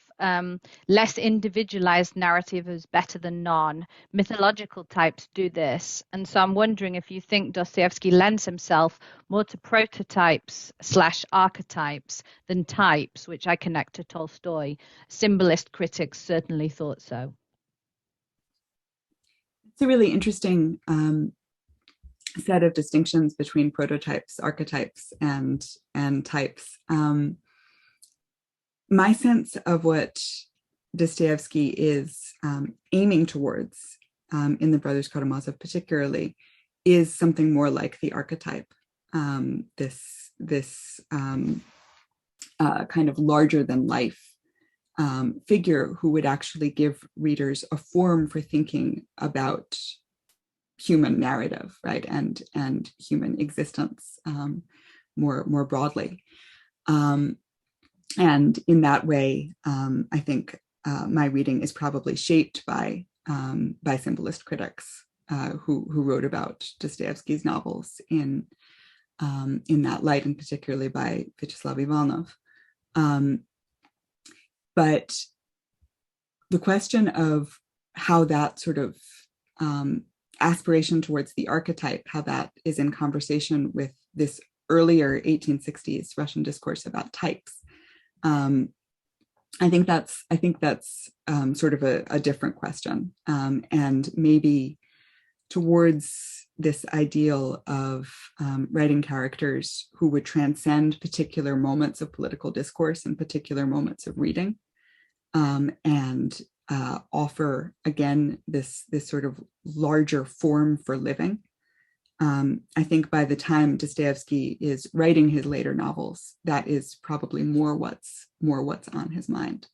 Speaker 1: less individualized narrative is better than none. Mythological types do this. And so I'm wondering if you think Dostoevsky lends himself more to prototypes / archetypes than types, which I connect to Tolstoy. Symbolist critics certainly thought so.
Speaker 2: It's a really interesting set of distinctions between prototypes, archetypes, and types. My sense of what Dostoevsky is aiming towards in the Brothers Karamazov particularly is something more like the archetype, this kind of larger than life figure who would actually give readers a form for thinking about human narrative, right, and human existence more broadly. And in that way, I think my reading is probably shaped by symbolist critics who wrote about Dostoevsky's novels in that light, and particularly by Vyacheslav Ivanov. But the question of how that sort of aspiration towards the archetype, how that is in conversation with this earlier 1860s Russian discourse about types, I think that's sort of a different question, and maybe towards this ideal of writing characters who would transcend particular moments of political discourse and particular moments of reading, and offer again this sort of larger form for living. I think by the time Dostoevsky is writing his later novels, that is probably more what's on his mind.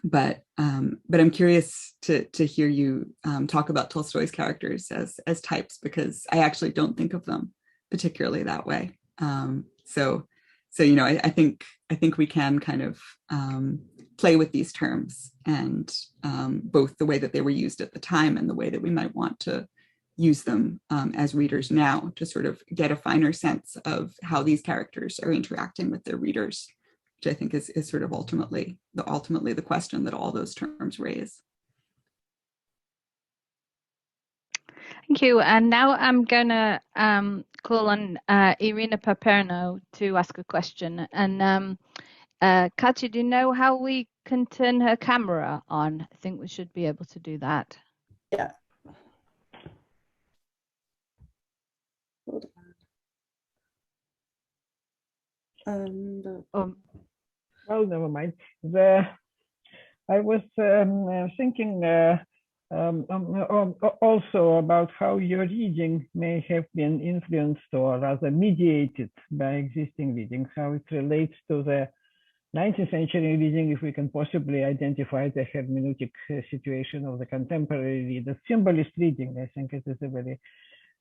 Speaker 2: But I'm curious to hear you talk about Tolstoy's characters as types, because I actually don't think of them particularly that way. So I think we can kind of play with these terms, and both the way that they were used at the time and the way that we might want to use them as readers now, to sort of get a finer sense of how these characters are interacting with their readers, which I think is sort of ultimately the question that all those terms raise.
Speaker 1: Thank you. And now I'm going to call on Irina Paperno to ask a question. And Katya, do you know how we can turn her camera on? I think we should be able to do that.
Speaker 4: Yeah. Hold on.
Speaker 5: Well, never mind. I was thinking also about how your reading may have been influenced, or rather mediated, by existing readings, how it relates to the 19th century reading, if we can possibly identify the hermeneutic situation of the contemporary reader. Symbolist reading, I think it is a very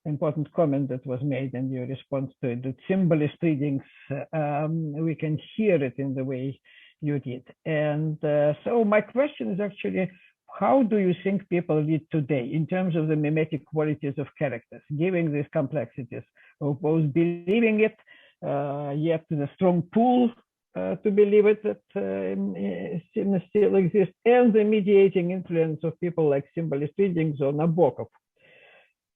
Speaker 5: important comment that was made in your response to it, that symbolist readings, we can hear it in the way you did. And so my question is actually, how do you think people read today in terms of the mimetic qualities of characters, given these complexities of both believing it, yet the strong pull to believe it that still exists, and the mediating influence of people like symbolist readings or Nabokov?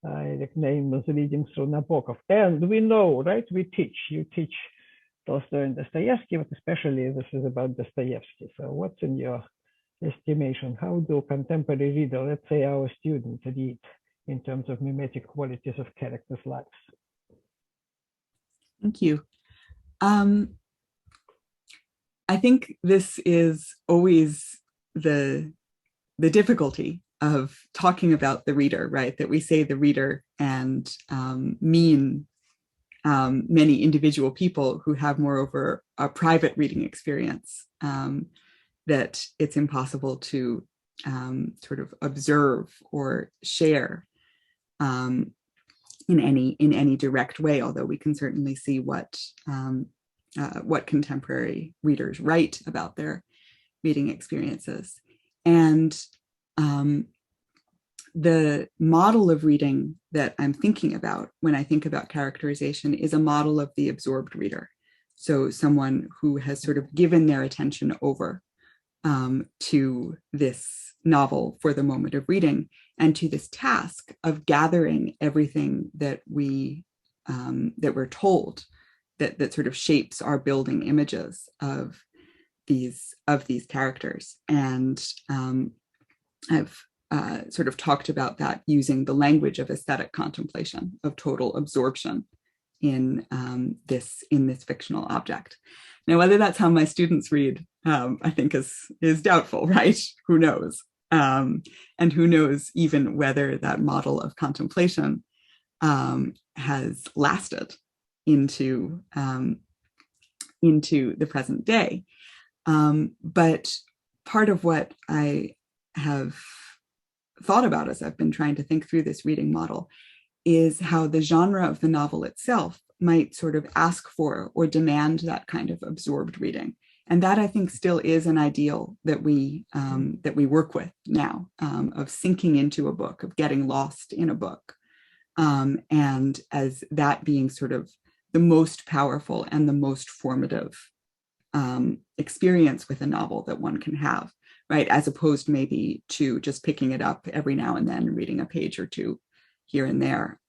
Speaker 5: I nickname the readings through Nabokov. And we know, right? You teach Tolstoy and Dostoevsky, but especially this is about Dostoevsky. So what's in your estimation? How do contemporary readers, let's say our students, read in terms of mimetic qualities of characters' lives?
Speaker 2: Thank you. I think this is always the difficulty of talking about the reader, right? That we say the reader and mean many individual people who have, moreover, a private reading experience, that it's impossible to sort of observe or share in any direct way, although we can certainly see what contemporary readers write about their reading experiences. And the model of reading that I'm thinking about when I think about characterization is a model of the absorbed reader. So someone who has sort of given their attention over to this novel for the moment of reading, and to this task of gathering everything that we're told that sort of shapes our building images of these characters. And I've sort of talked about that using the language of aesthetic contemplation, of total absorption in this fictional object. Now, whether that's how my students read, I think is doubtful, right? Who knows? And who knows even whether that model of contemplation has lasted into the present day. But part of what I have thought about as I've been trying to think through this reading model is how the genre of the novel itself might sort of ask for or demand that kind of absorbed reading. And that, I think, still is an ideal that we work with now, of sinking into a book, of getting lost in a book, and as that being sort of the most powerful and the most formative experience with a novel that one can have, right? As opposed maybe to just picking it up every now and then, reading a page or two here and there,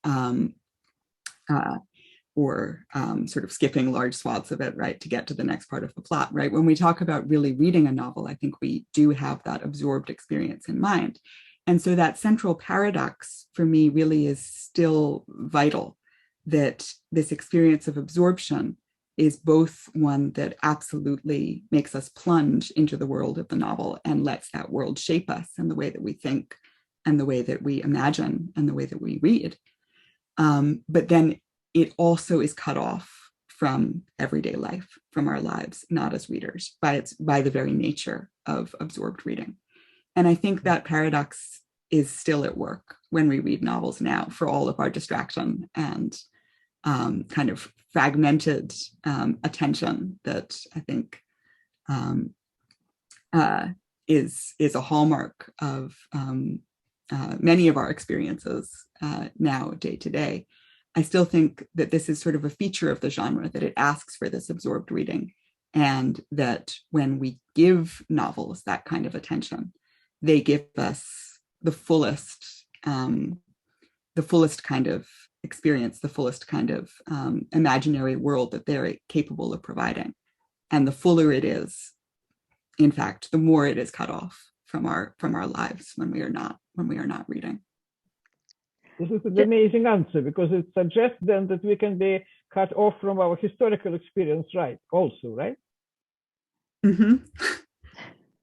Speaker 2: or sort of skipping large swaths of it, right, to get to the next part of the plot, right? When we talk about really reading a novel, I think we do have that absorbed experience in mind. And so that central paradox for me really is still vital, that this experience of absorption is both one that absolutely makes us plunge into the world of the novel and lets that world shape us in the way that we think and the way that we imagine and the way that we read. But then it also is cut off from everyday life, from our lives, not as readers, by the very nature of absorbed reading. And I think that paradox is still at work when we read novels now, for all of our distraction and kind of fragmented attention that I think is a hallmark of many of our experiences now, day to day. I still think that this is sort of a feature of the genre, that it asks for this absorbed reading, and that when we give novels that kind of attention, they give us the fullest kind of experience, the fullest kind of imaginary world that they're capable of providing. And the fuller it is, in fact, the more it is cut off from our lives when we are not reading.
Speaker 5: This is an amazing answer, because it suggests then that we can be cut off from our historical experience, right? Also, right?
Speaker 2: Mm-hmm.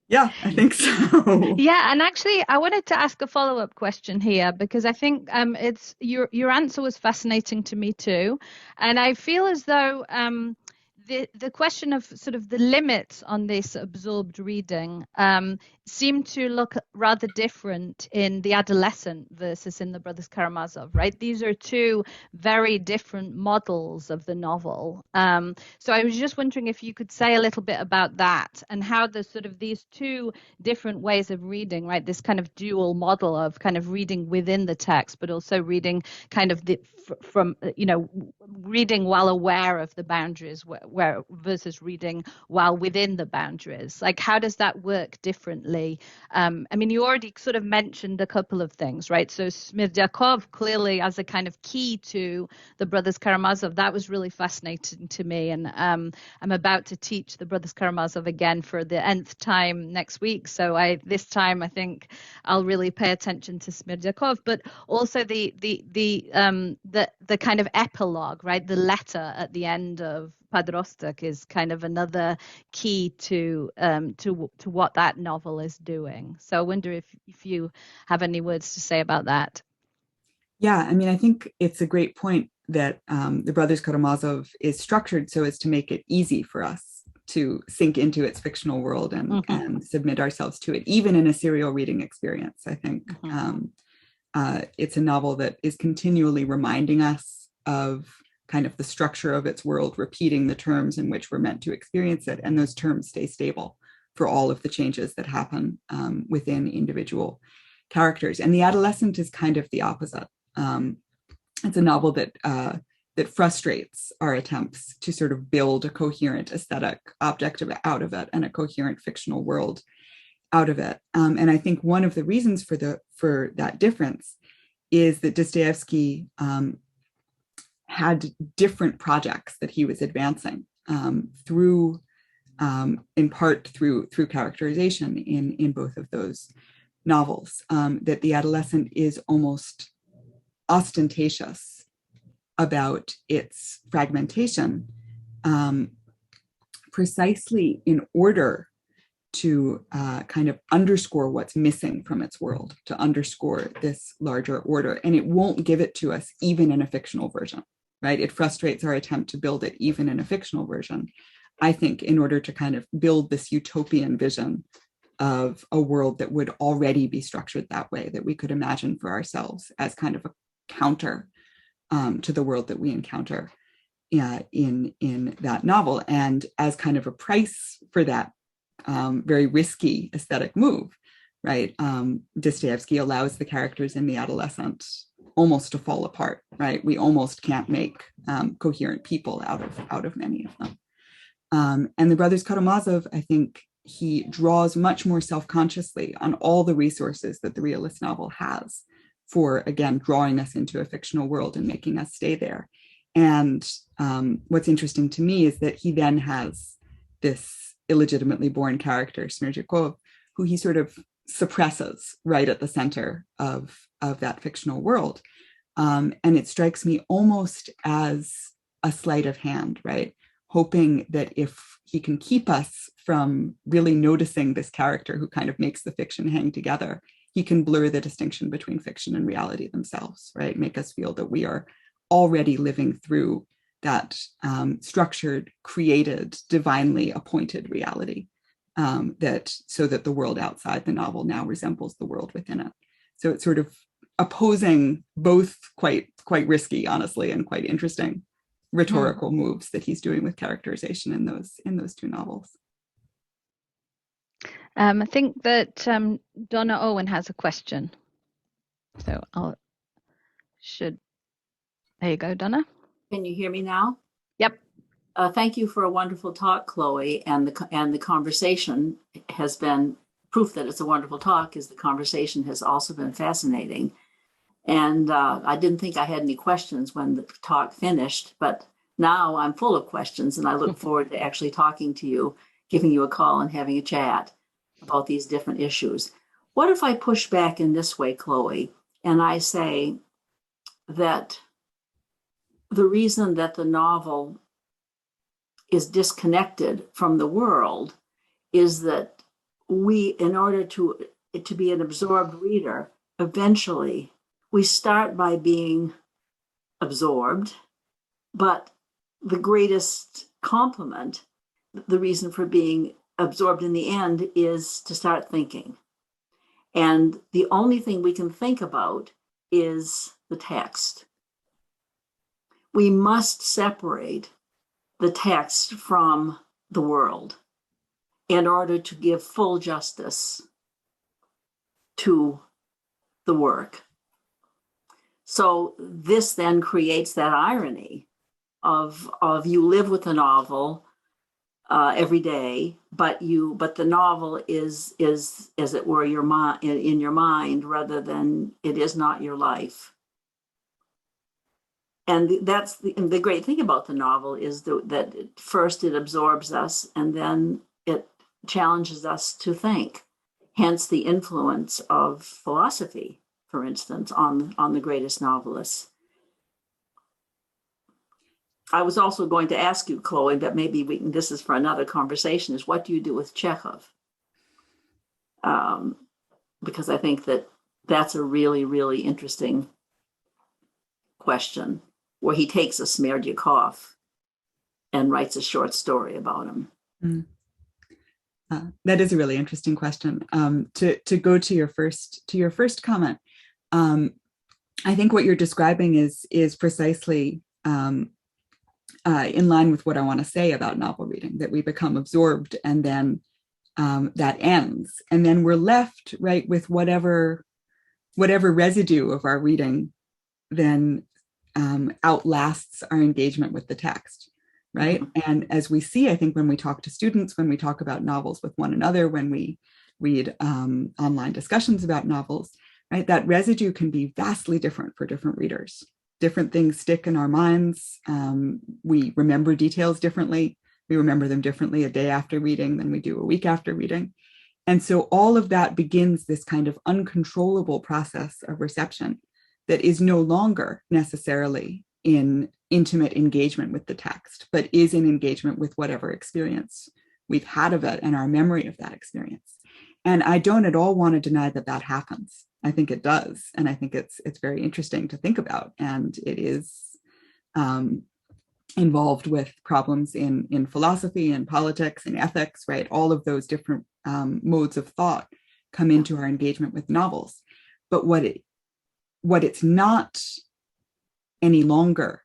Speaker 2: Yeah, I think so.
Speaker 1: Yeah, and actually, I wanted to ask a follow-up question here, because I think it's your answer was fascinating to me too, and I feel as though the question of sort of the limits on this absorbed reading seem to look rather different in The Adolescent versus in the Brothers Karamazov, right? These are two very different models of the novel. So I was just wondering if you could say a little bit about that, and how the sort of these two different ways of reading, right? This kind of dual model of kind of reading within the text, but also reading kind of from reading while aware of the boundaries, where versus reading while within the boundaries. Like, how does that work differently? I mean, you already sort of mentioned a couple of things, right? So Smirdyakov clearly as a kind of key to the Brothers Karamazov, that was really fascinating to me. And I'm about to teach the Brothers Karamazov again for the nth time next week. So this time I think I'll really pay attention to Smirdyakov, but also the kind of epilogue, right? The letter at the end of Padrostak is kind of another key to what that novel is doing. So I wonder if you have any words to say about that.
Speaker 2: Yeah, I mean, I think it's a great point that the Brothers Karamazov is structured so as to make it easy for us to sink into its fictional world and submit ourselves to it, even in a serial reading experience. I think it's a novel that is continually reminding us of kind of the structure of its world, repeating the terms in which we're meant to experience it, and those terms stay stable for all of the changes that happen within individual characters. And The Adolescent is kind of the opposite. It's a novel that frustrates our attempts to sort of build a coherent aesthetic object out of it and a coherent fictional world out of it. And I think one of the reasons for that difference is that Dostoevsky had different projects that he was advancing through, in part through characterization in both of those novels. That The Adolescent is almost ostentatious about its fragmentation, precisely in order to kind of underscore what's missing from its world, to underscore this larger order. And it won't give it to us even in a fictional version, right? It frustrates our attempt to build it even in a fictional version, I think, in order to kind of build this utopian vision of a world that would already be structured that way, that we could imagine for ourselves as kind of a counter to the world that we encounter in that novel. And as kind of a price for that very risky aesthetic move, right? Dostoevsky allows the characters in The Adolescent almost to fall apart, right? We almost can't make coherent people out of many of them. And the Brothers Karamazov, I think he draws much more self-consciously on all the resources that the realist novel has for, again, drawing us into a fictional world and making us stay there. And what's interesting to me is that he then has this illegitimately born character, Smerdyakov, who he sort of suppresses right at the center of that fictional world. And it strikes me almost as a sleight of hand, right? Hoping that if he can keep us from really noticing this character who kind of makes the fiction hang together, he can blur the distinction between fiction and reality themselves, right? Make us feel that we are already living through that structured, created, divinely appointed reality, so that the world outside the novel now resembles the world within it. So it's sort of opposing both quite risky, honestly, and quite interesting rhetorical moves that he's doing with characterization in those two novels.
Speaker 1: I think that Donna Owen has a question. So there you go, Donna.
Speaker 6: Can you hear me now?
Speaker 1: Yep.
Speaker 6: Thank you for a wonderful talk, Chloe, and the conversation has been proof that it's a wonderful talk, is the conversation has also been fascinating. And I didn't think I had any questions when the talk finished, but now I'm full of questions, and I look forward to actually talking to you, giving you a call and having a chat about these different issues. What if I push back in this way, Chloe, and I say that the reason that the novel is disconnected from the world is that we, in order to be an absorbed reader, eventually we start by being absorbed, but the greatest compliment, the reason for being absorbed in the end, is to start thinking. And the only thing we can think about is the text. We must separate the text from the world in order to give full justice to the work. So this then creates that irony of you live with the novel every day, but the novel is as it were in your mind rather than it is not your life. And that's the great thing about the novel is that first it absorbs us and then it challenges us to think. Hence the influence of philosophy, for instance, on the greatest novelists. I was also going to ask you, Chloe, but maybe this is for another conversation, is what do you do with Chekhov? Because I think that's a really, really interesting question, where he takes a Smerdyakov and writes a short story about him.
Speaker 2: That is a really interesting question. To go to your first comment, I think what you're describing is precisely in line with what I want to say about novel reading, that we become absorbed and then that ends, and then we're left right with whatever residue of our reading then outlasts our engagement with the text, right? And as we see, I think when we talk to students, when we talk about novels with one another, when we read online discussions about novels, right, that residue can be vastly different for different readers. Different things stick in our minds. We remember details differently. We remember them differently a day after reading than we do a week after reading. And so all of that begins this kind of uncontrollable process of reception that is no longer necessarily in intimate engagement with the text, but is in engagement with whatever experience we've had of it and our memory of that experience. And I don't at all want to deny that happens. I think it does. And I think it's very interesting to think about. And it is involved with problems in philosophy and politics and ethics, right? All of those different modes of thought come into our engagement with novels. But what it's not any longer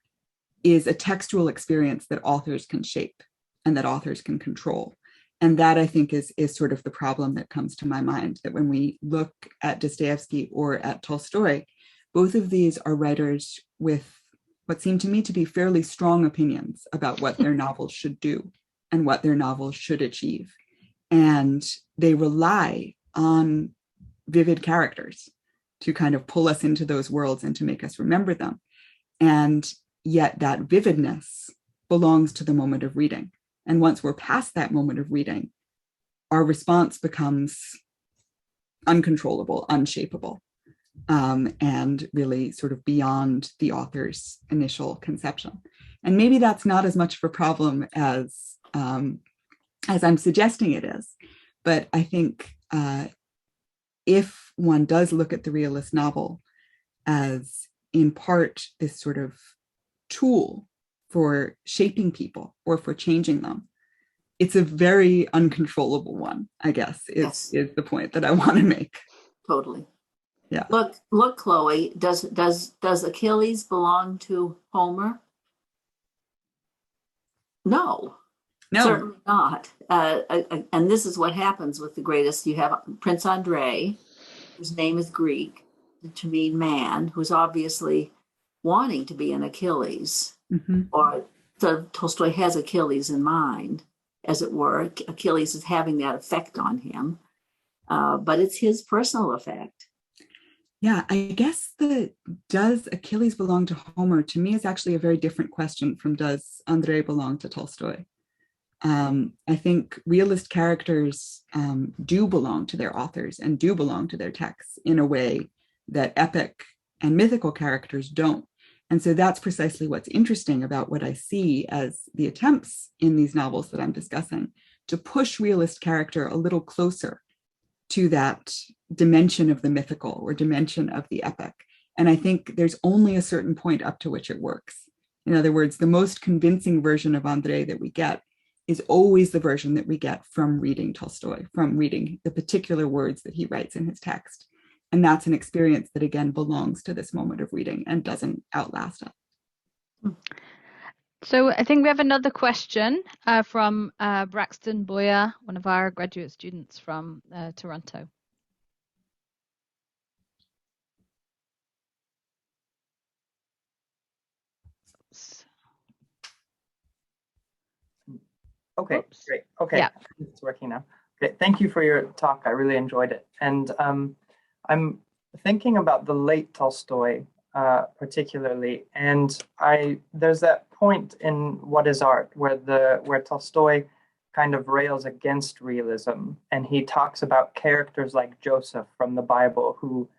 Speaker 2: is a textual experience that authors can shape and that authors can control. And that, I think, is sort of the problem that comes to my mind, that when we look at Dostoevsky or at Tolstoy, both of these are writers with what seem to me to be fairly strong opinions about what their novels should do and what their novels should achieve. And they rely on vivid characters to kind of pull us into those worlds and to make us remember them. And yet that vividness belongs to the moment of reading. And once we're past that moment of reading, our response becomes uncontrollable, unshapable, and really sort of beyond the author's initial conception. And maybe that's not as much of a problem as I'm suggesting it is. But I think if one does look at the realist novel as in part this sort of tool for shaping people or for changing them, it's a very uncontrollable one, I guess, is the point that I want to make.
Speaker 6: Totally.
Speaker 2: Yeah.
Speaker 6: Look, Chloë, does Achilles belong to Homer? No. Certainly not. And this is what happens with the greatest. You have Prince Andrei, whose name is Greek, to mean man, who's obviously wanting to be an Achilles. Mm-hmm. Or Tolstoy has Achilles in mind, as it were. Achilles is having that effect on him. But it's his personal effect.
Speaker 2: Yeah, I guess does Achilles belong to Homer, to me, is actually a very different question from does Andrei belong to Tolstoy. I think realist characters do belong to their authors and do belong to their texts in a way that epic and mythical characters don't. And so that's precisely what's interesting about what I see as the attempts in these novels that I'm discussing to push realist character a little closer to that dimension of the mythical or dimension of the epic. And I think there's only a certain point up to which it works. In other words, the most convincing version of Andrei that we get is always the version that we get from reading Tolstoy, from reading the particular words that he writes in his text. And that's an experience that, again, belongs to this moment of reading and doesn't outlast it.
Speaker 1: So I think we have another question from Braxton Boyer, one of our graduate students from Toronto.
Speaker 7: Okay,
Speaker 1: Oops.
Speaker 7: great. Okay,
Speaker 1: yeah.
Speaker 7: It's working now. Okay, thank you for your talk. I really enjoyed it. And I'm thinking about the late Tolstoy particularly, and there's that point in What is Art where Tolstoy kind of rails against realism, and he talks about characters like Joseph from the Bible who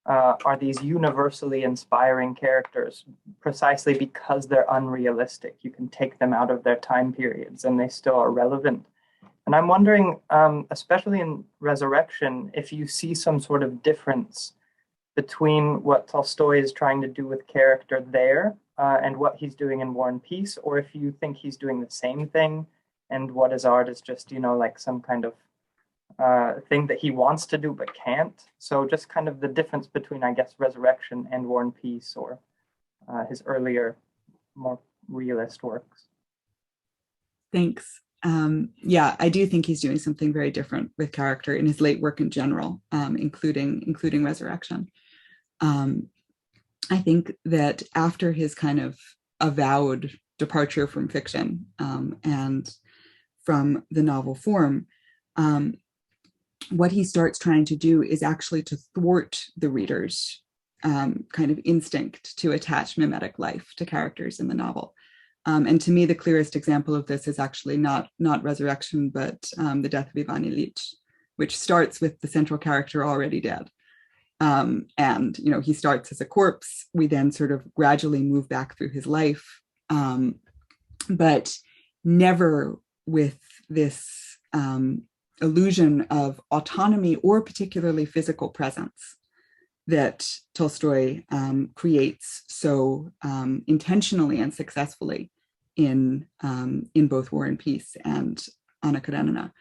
Speaker 7: are these universally inspiring characters precisely because they're unrealistic. You can take them out of their time periods and they still are relevant. And I'm wondering, especially in Resurrection, if you see some sort of difference between what Tolstoy is trying to do with character there and what he's doing in War and Peace, or if you think he's doing the same thing and What is Art is just, like some kind of thing that he wants to do but can't. So just kind of the difference between, I guess, Resurrection and War and Peace, or his earlier, more realist works.
Speaker 2: Thanks. Yeah, I do think he's doing something very different with character in his late work in general, including Resurrection. I think that after his kind of avowed departure from fiction and from the novel form, what he starts trying to do is actually to thwart the reader's kind of instinct to attach mimetic life to characters in the novel. And to me, the clearest example of this is actually not Resurrection, but The Death of Ivan Ilyich, which starts with the central character already dead. And, he starts as a corpse. We then sort of gradually move back through his life, but never with this illusion of autonomy or particularly physical presence that Tolstoy creates so intentionally and successfully in both War and Peace and Anna Karenina.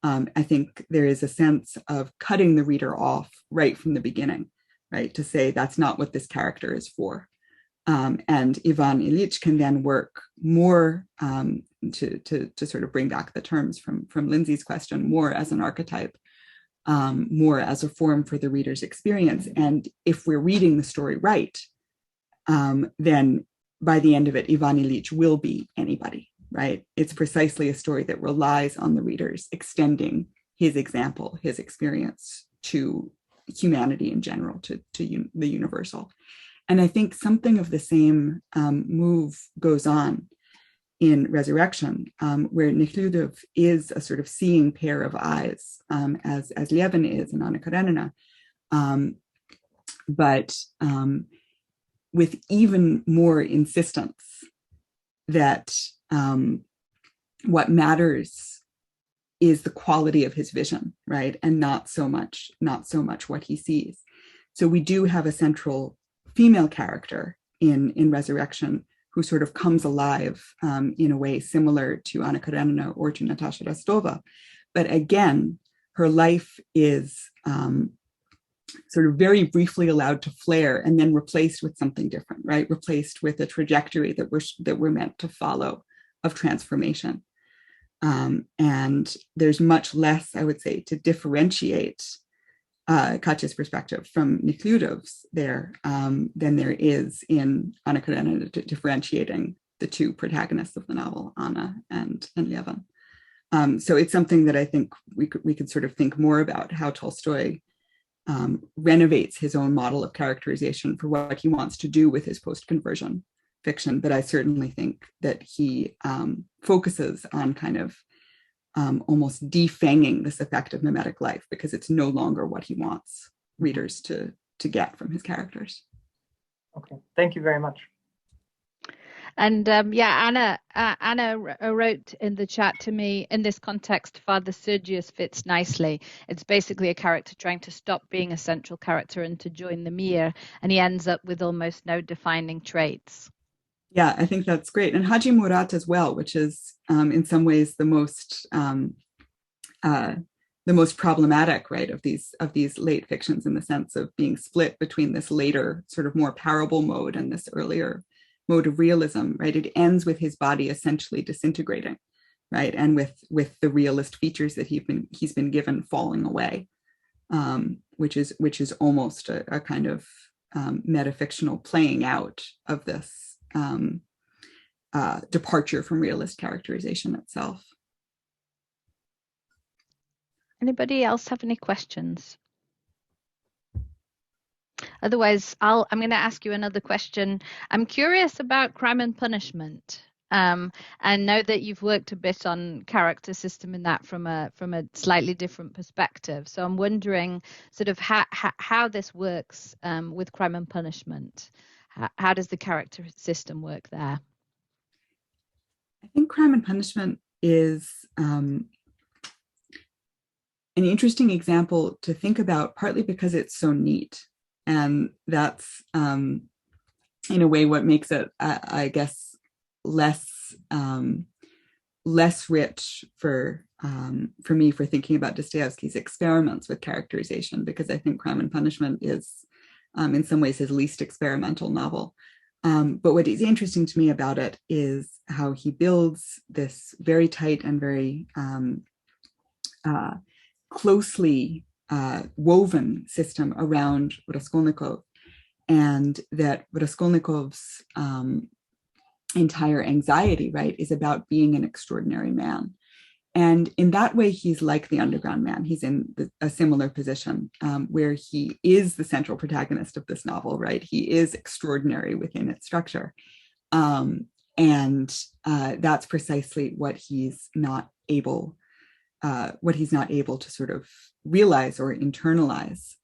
Speaker 2: I think there is a sense of cutting the reader off right from the beginning, right? To say that's not what this character is for. And Ivan Ilyich can then work more to sort of bring back the terms from Lindsay's question, more as an archetype, more as a form for the reader's experience. And if we're reading the story right, then by the end of it, Ivan Ilyich will be anybody. right? It's precisely a story that relies on the readers extending his example, his experience to humanity in general, to the universal. And I think something of the same move goes on in Resurrection, where Nekhlyudov is a sort of seeing pair of eyes, as Levin is in Anna Karenina, but with even more insistence that what matters is the quality of his vision, right, and not so much what he sees. So we do have a central female character in Resurrection who sort of comes alive in a way similar to Anna Karenina or to Natasha Rostova. But again, her life is sort of very briefly allowed to flare and then replaced with something different, right? Replaced with a trajectory that we're meant to follow of transformation. And there's much less, I would say, to differentiate Katya's perspective from Nekhlyudov's there than there is in Anna Karenina, differentiating the two protagonists of the novel, Anna and Levin. So it's something that I think we could sort of think more about, how Tolstoy renovates his own model of characterization for what he wants to do with his post-conversion fiction. But I certainly think that he focuses on kind of almost defanging this effective mimetic life, because it's no longer what he wants readers to get from his characters.
Speaker 7: Okay, thank you very much.
Speaker 1: And Anna wrote in the chat to me, in this context, Father Sergius fits nicely. It's basically a character trying to stop being a central character and to join the Mir, and he ends up with almost no defining traits. Yeah,
Speaker 2: I think that's great. And Haji Murat as well, which is in some ways the most problematic, right, of these late fictions, in the sense of being split between this later sort of more parable mode and this earlier mode of realism, right? It ends with his body essentially disintegrating, right, and with the realist features that he's been given falling away, which is almost a kind of metafictional playing out of this departure from realist characterization itself.
Speaker 1: Anybody else have any questions? Otherwise, I'm going to ask you another question. I'm curious about Crime and Punishment. And know that you've worked a bit on character system in that from a slightly different perspective. So I'm wondering sort of how this works with Crime and Punishment. How does the character system work there?
Speaker 2: I think Crime and Punishment is an interesting example to think about, partly because it's so neat. And that's, in a way, what makes it, I guess, less rich for me for thinking about Dostoevsky's experiments with characterization, because I think Crime and Punishment is, in some ways, his least experimental novel. But what is interesting to me about it is how he builds this very tight and very closely woven system around Raskolnikov, and that Raskolnikov's entire anxiety, right, is about being an extraordinary man. And in that way, he's like the underground man. He's in a similar position where he is the central protagonist of this novel, right? He is extraordinary within its structure. And that's precisely what he's not able to sort of realize or internalize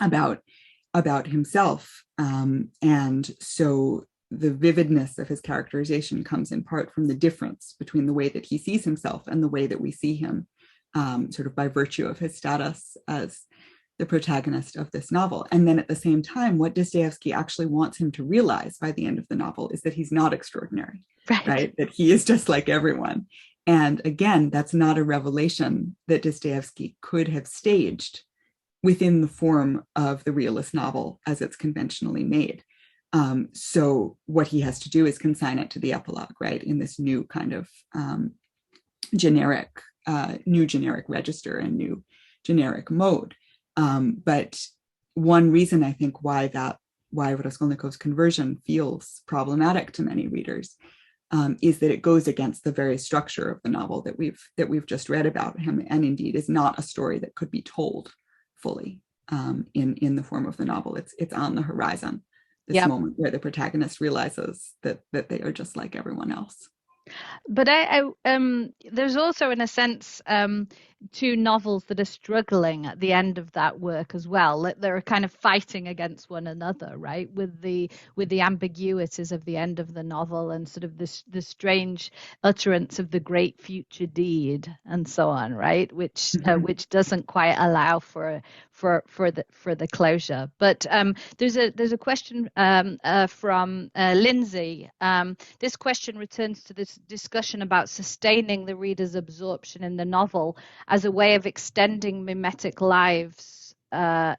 Speaker 2: about himself. And so the vividness of his characterization comes in part from the difference between the way that he sees himself and the way that we see him, sort of by virtue of his status as the protagonist of this novel. And then at the same time, what Dostoevsky actually wants him to realize by the end of the novel is that he's not extraordinary, right? That he is just like everyone. And again, that's not a revelation that Dostoevsky could have staged within the form of the realist novel as it's conventionally made. So what he has to do is consign it to the epilogue, right, in this new kind of generic register and new generic mode. But one reason I think why Raskolnikov's conversion feels problematic to many readers is that it goes against the very structure of the novel that we've just read about him, and indeed is not a story that could be told fully in the form of the novel. It's on the horizon, this moment where the protagonist realizes that they are just like everyone else.
Speaker 1: But there's also, in a sense, two novels that are struggling at the end of that work as well. They're kind of fighting against one another, right? With the ambiguities of the end of the novel and sort of the strange utterance of the great future deed and so on, right? Which doesn't quite allow for the closure. But there's a question from Lindsay. This question returns to this discussion about sustaining the reader's absorption in the novel as a way of extending mimetic lives, or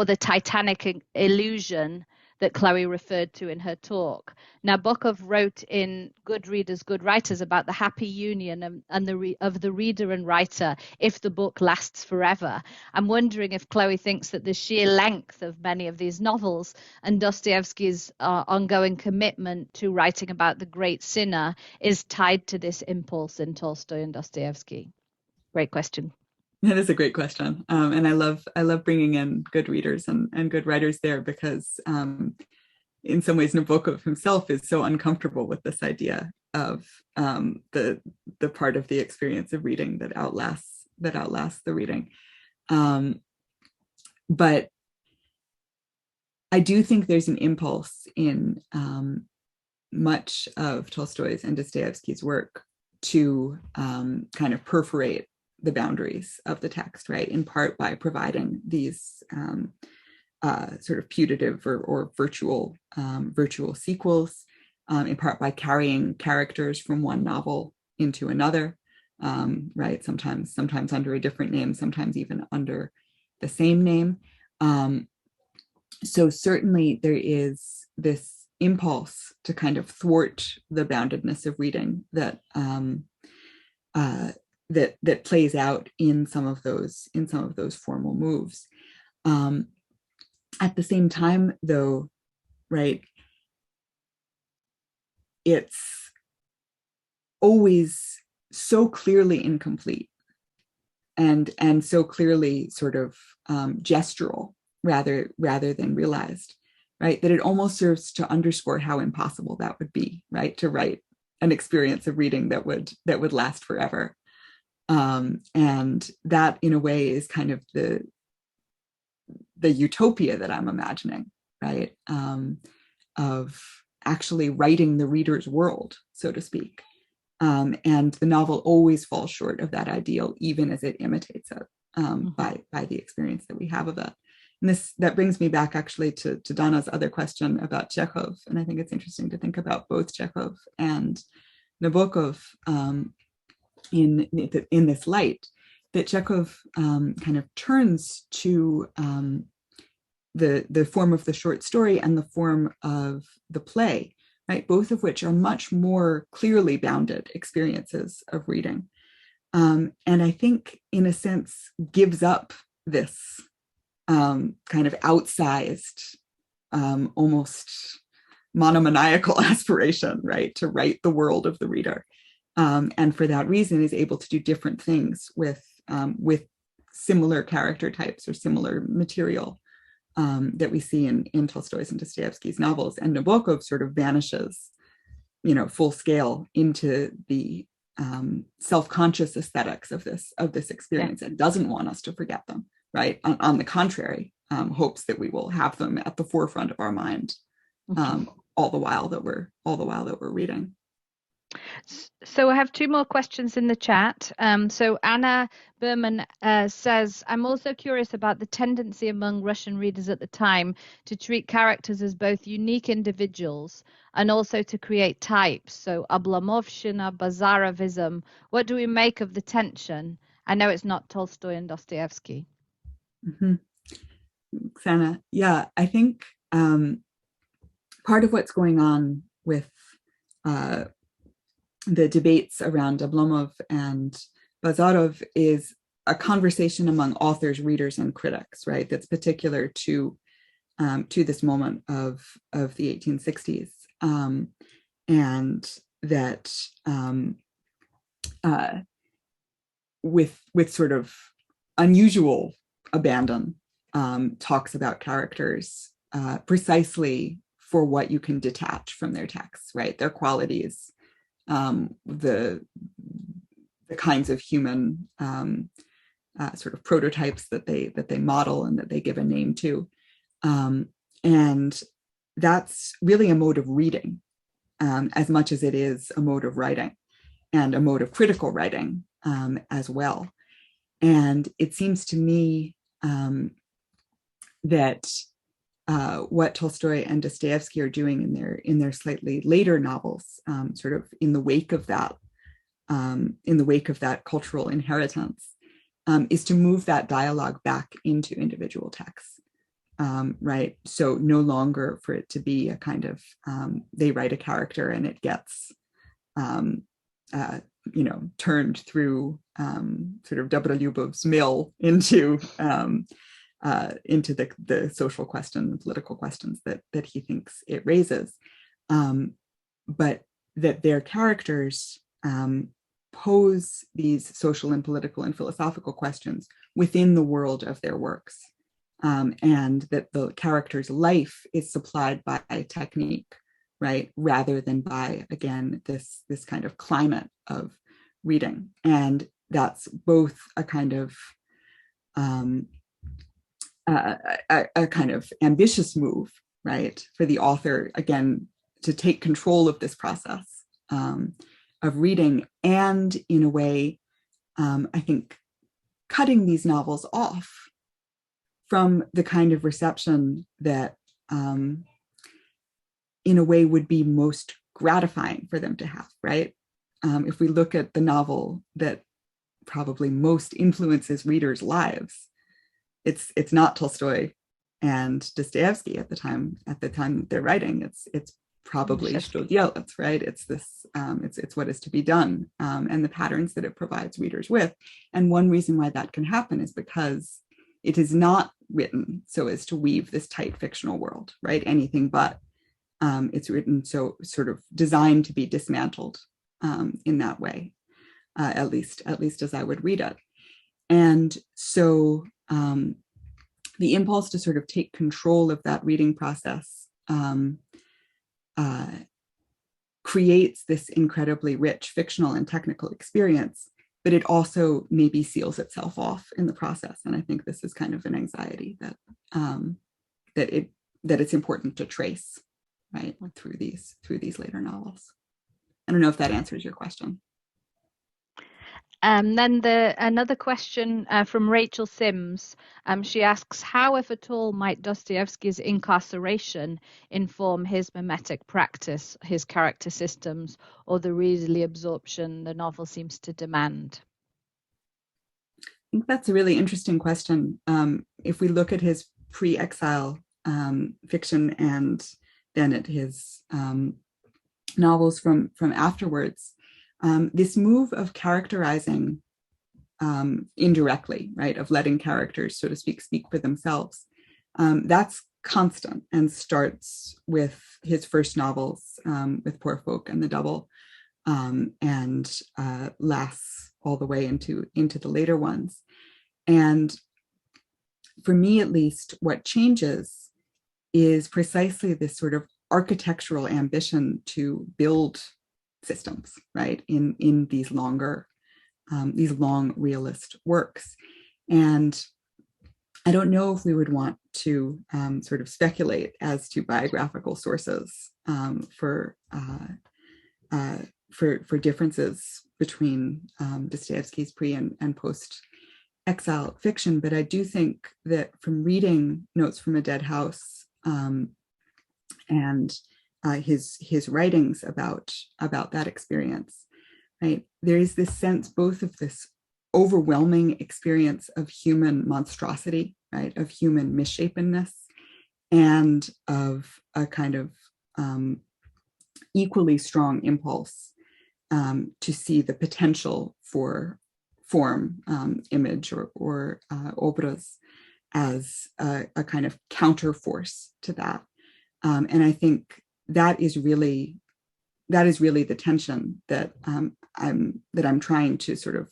Speaker 1: the Titanic illusion that Chloë referred to in her talk. Nabokov wrote in Good Readers, Good Writers about the happy union of the reader and writer if the book lasts forever. I'm wondering if Chloë thinks that the sheer length of many of these novels and Dostoevsky's ongoing commitment to writing about the great sinner is tied to this impulse in Tolstoy and Dostoevsky. Great question.
Speaker 2: That is a great question. And I love bringing in good readers and good writers there, because in some ways Nabokov himself is so uncomfortable with this idea of the part of the experience of reading that outlasts the reading. But I do think there's an impulse in much of Tolstoy's and Dostoevsky's work to kind of perforate the boundaries of the text, right? In part by providing these sort of putative or virtual sequels, in part by carrying characters from one novel into another, right? Sometimes under a different name, sometimes even under the same name. So certainly there is this impulse to kind of thwart the boundedness of reading that that plays out in some of those formal moves. At the same time, though, right, it's always so clearly incomplete and so clearly sort of gestural rather than realized, right, that it almost serves to underscore how impossible that would be, right, to write an experience of reading that would last forever. And that, in a way, is kind of the utopia that I'm imagining, right, of actually writing the reader's world, so to speak. And the novel always falls short of that ideal, even as it imitates it by the experience that we have of it. And that brings me back actually to Donna's other question about Chekhov. And I think it's interesting to think about both Chekhov and Nabokov in this light, that Chekhov kind of turns to the form of the short story and the form of the play, right? Both of which are much more clearly bounded experiences of reading. And I think, in a sense, gives up this kind of outsized, almost monomaniacal aspiration, right, to write the world of the reader. And for that reason is able to do different things with similar character types or similar material that we see in Tolstoy's and Dostoevsky's novels. And Nabokov sort of vanishes, full scale into the self-conscious aesthetics of this experience, and doesn't want us to forget them, right? On the contrary, hopes that we will have them at the forefront of our mind all the while that we're reading.
Speaker 1: So I have two more questions in the chat. So Anna Berman says, I'm also curious about the tendency among Russian readers at the time to treat characters as both unique individuals and also to create types. So Oblomovshina, Bazarovism. What do we make of the tension? I know it's not Tolstoy and Dostoevsky.
Speaker 2: Xana, yeah, I think part of what's going on with the debates around Oblomov and Bazarov is a conversation among authors, readers, and critics, right? That's particular to this moment of the 1860s. and that with sort of unusual abandon, talks about characters precisely for what you can detach from their texts, right? Their qualities, the kinds of human sort of prototypes that they model and that they give a name to, and that's really a mode of reading, as much as it is a mode of writing and a mode of critical writing as well. And it seems to me that what Tolstoy and Dostoevsky are doing in their slightly later novels, sort of in the wake of that cultural inheritance, is to move that dialogue back into individual texts, right? So no longer for it to be a kind of they write a character and it gets turned through sort of Dobrolubov's mill into the social question and political questions that he thinks it raises, but that their characters pose these social and political and philosophical questions within the world of their works, and that the character's life is supplied by technique, right, rather than by, again, this kind of climate of reading. And that's both a kind of a kind of ambitious move, right, for the author, again, to take control of this process of reading, and in a way, I think, cutting these novels off from the kind of reception that in a way would be most gratifying for them to have, right? If we look at the novel that probably most influences readers' lives, it's not Tolstoy and Dostoevsky at the time they're writing. It's probably Shtoldielets, right? It's this it's what is to be done, and the patterns that it provides readers with. And one reason why that can happen is because it is not written so as to weave this tight fictional world, right? Anything but. It's written so sort of designed to be dismantled in that way, at least as I would read it. And so the impulse to sort of take control of that reading process creates this incredibly rich fictional and technical experience, but it also maybe seals itself off in the process. And I think this is kind of an anxiety that it's important to trace, right, through these later novels. I don't know if that answers your question.
Speaker 1: Then another question from Rachel Sims. She asks, how, if at all, might Dostoevsky's incarceration inform his mimetic practice, his character systems, or the readerly absorption the novel seems to demand?
Speaker 2: I think that's a really interesting question. If we look at his pre-exile fiction and then at his novels from afterwards, this move of characterizing indirectly, right, of letting characters, so to speak for themselves, that's constant and starts with his first novels, with Poor Folk and The Double, and lasts all the way into the later ones. And for me, at least, what changes is precisely this sort of architectural ambition to build systems, right, in these long realist works. And I don't know if we would want to sort of speculate as to biographical sources for differences between Dostoevsky's pre and post exile fiction, but I do think that from reading Notes from a Dead House and his writings about that experience, right, there is this sense both of this overwhelming experience of human monstrosity, right, of human misshapenness, and of a kind of equally strong impulse to see the potential for form, image, or obras as a kind of counter force to that. And I think that is really that is really the tension that I'm trying to sort of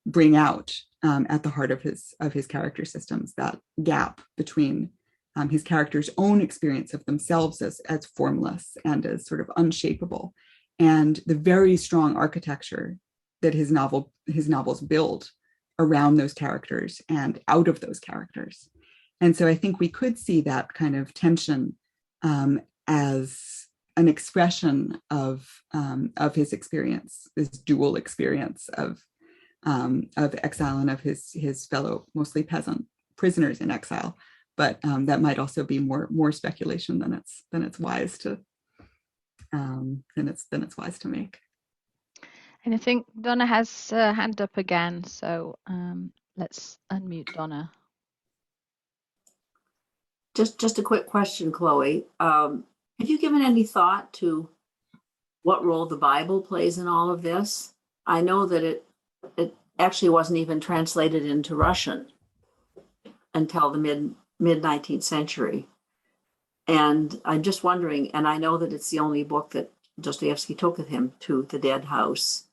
Speaker 2: bring out at the heart of his character systems, that gap between his characters' own experience of themselves as formless and as sort of unshapable, and the very strong architecture that his novels build around those characters and out of those characters. And so I think we could see that kind of tension as an expression of his experience, this dual experience of exile and of his fellow, mostly peasant prisoners in exile. But that might also be more speculation than it's wise to make.
Speaker 1: And I think Donna has her hand up again, so let's unmute Donna.
Speaker 6: Just a quick question, Chloe. Have you given any thought to what role the Bible plays in all of this? I know that it actually wasn't even translated into Russian until the mid 19th century. And I'm just wondering, and I know that it's the only book that Dostoevsky took with him to the dead house.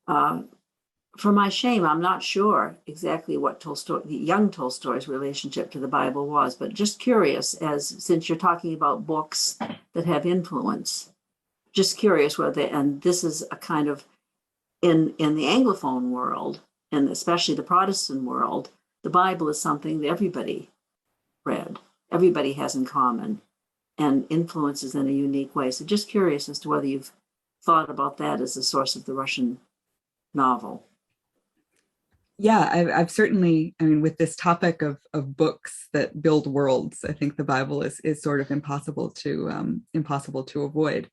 Speaker 6: For my shame, I'm not sure exactly what the young Tolstoy's relationship to the Bible was, but just curious, since you're talking about books that have influence, just curious and this is a kind of, in the Anglophone world, and especially the Protestant world, the Bible is something that everybody read, everybody has in common, and influences in a unique way. So just curious as to whether you've thought about that as a source of the Russian novel.
Speaker 2: Yeah, I've certainly, with this topic of books that build worlds, I think the Bible is sort of impossible to avoid.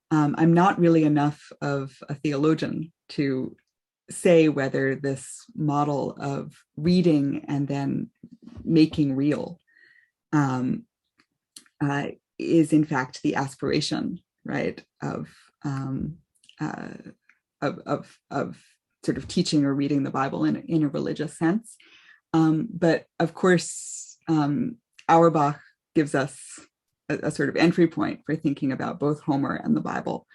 Speaker 2: I'm not really enough of a theologian to say whether this model of reading and then making real is in fact the aspiration, right, of sort of teaching or reading the Bible in a religious sense. But of course, Auerbach gives us a sort of entry point for thinking about both Homer and the Bible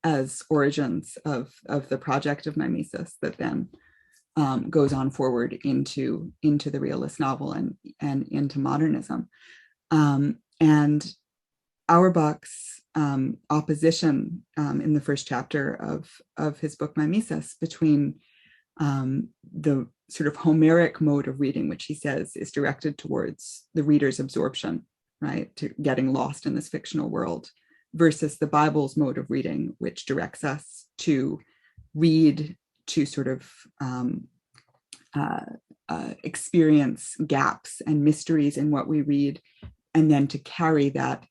Speaker 2: as origins of the project of mimesis that then goes on forward into the realist novel and into modernism. And Auerbach's opposition in the first chapter of his book Mimesis between the sort of Homeric mode of reading, which he says is directed towards the reader's absorption, right, to getting lost in this fictional world, versus the Bible's mode of reading, which directs us to read, to sort of experience gaps and mysteries in what we read, and then to carry that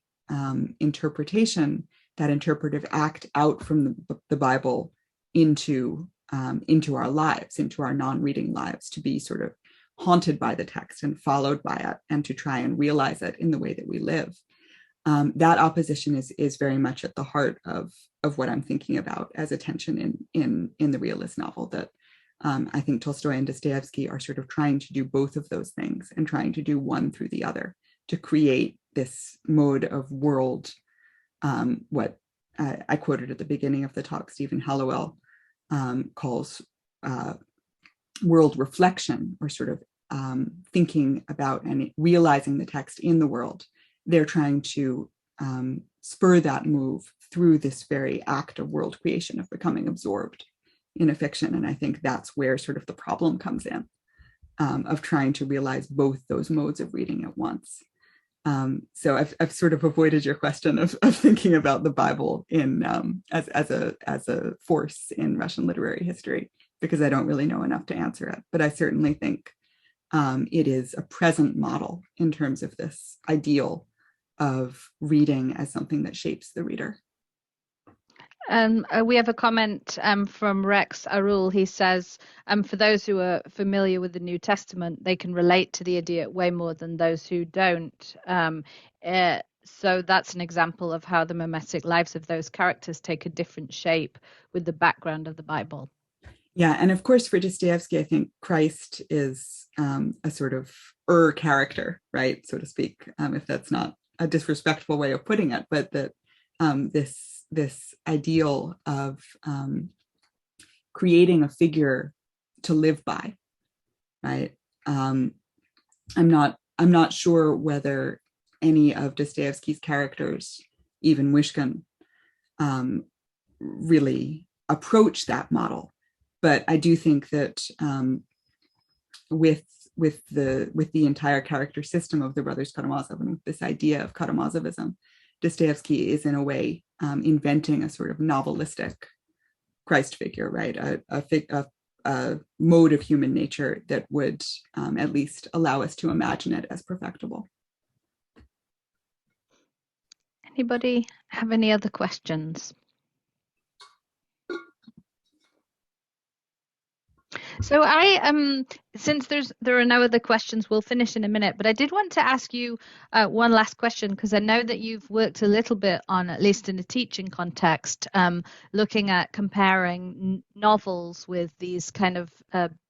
Speaker 2: interpretation, that interpretive act out from the Bible into our lives, into our non-reading lives, to be sort of haunted by the text and followed by it, and to try and realize it in the way that we live. That opposition is very much at the heart of what I'm thinking about as a tension in the realist novel, that I think Tolstoy and Dostoevsky are sort of trying to do both of those things and trying to do one through the other, to create this mode of world, what I quoted at the beginning of the talk, Stephen Hallowell calls world reflection, or sort of thinking about and realizing the text in the world. They're trying to spur that move through this very act of world creation, of becoming absorbed in a fiction. And I think that's where sort of the problem comes in, of trying to realize both those modes of reading at once. So I've sort of avoided your question of thinking about the Bible in as a force in Russian literary history, because I don't really know enough to answer it. But I certainly think it is a present model in terms of this ideal of reading as something that shapes the reader.
Speaker 1: We have a comment from Rex Arul. He says, for those who are familiar with the New Testament, they can relate to the idiot way more than those who don't. So that's an example of how the mimetic lives of those characters take a different shape with the background of the Bible.
Speaker 2: Yeah, and of course for Dostoevsky, I think Christ is a sort of character, right, so to speak, if that's not a disrespectful way of putting it, but that this ideal of creating a figure to live by, right? I'm not sure whether any of Dostoevsky's characters, even Wishkin, really approach that model. But I do think that with the entire character system of the Brothers Karamazov and this idea of Karamazovism, Dostoevsky is in a way inventing a sort of novelistic Christ figure, right? A mode of human nature that would at least allow us to imagine it as perfectible.
Speaker 1: Anybody have any other questions? So since there are no other questions, we'll finish in a minute. But I did want to ask you one last question, because I know that you've worked a little bit on, at least in a teaching context, looking at comparing novels with these kind of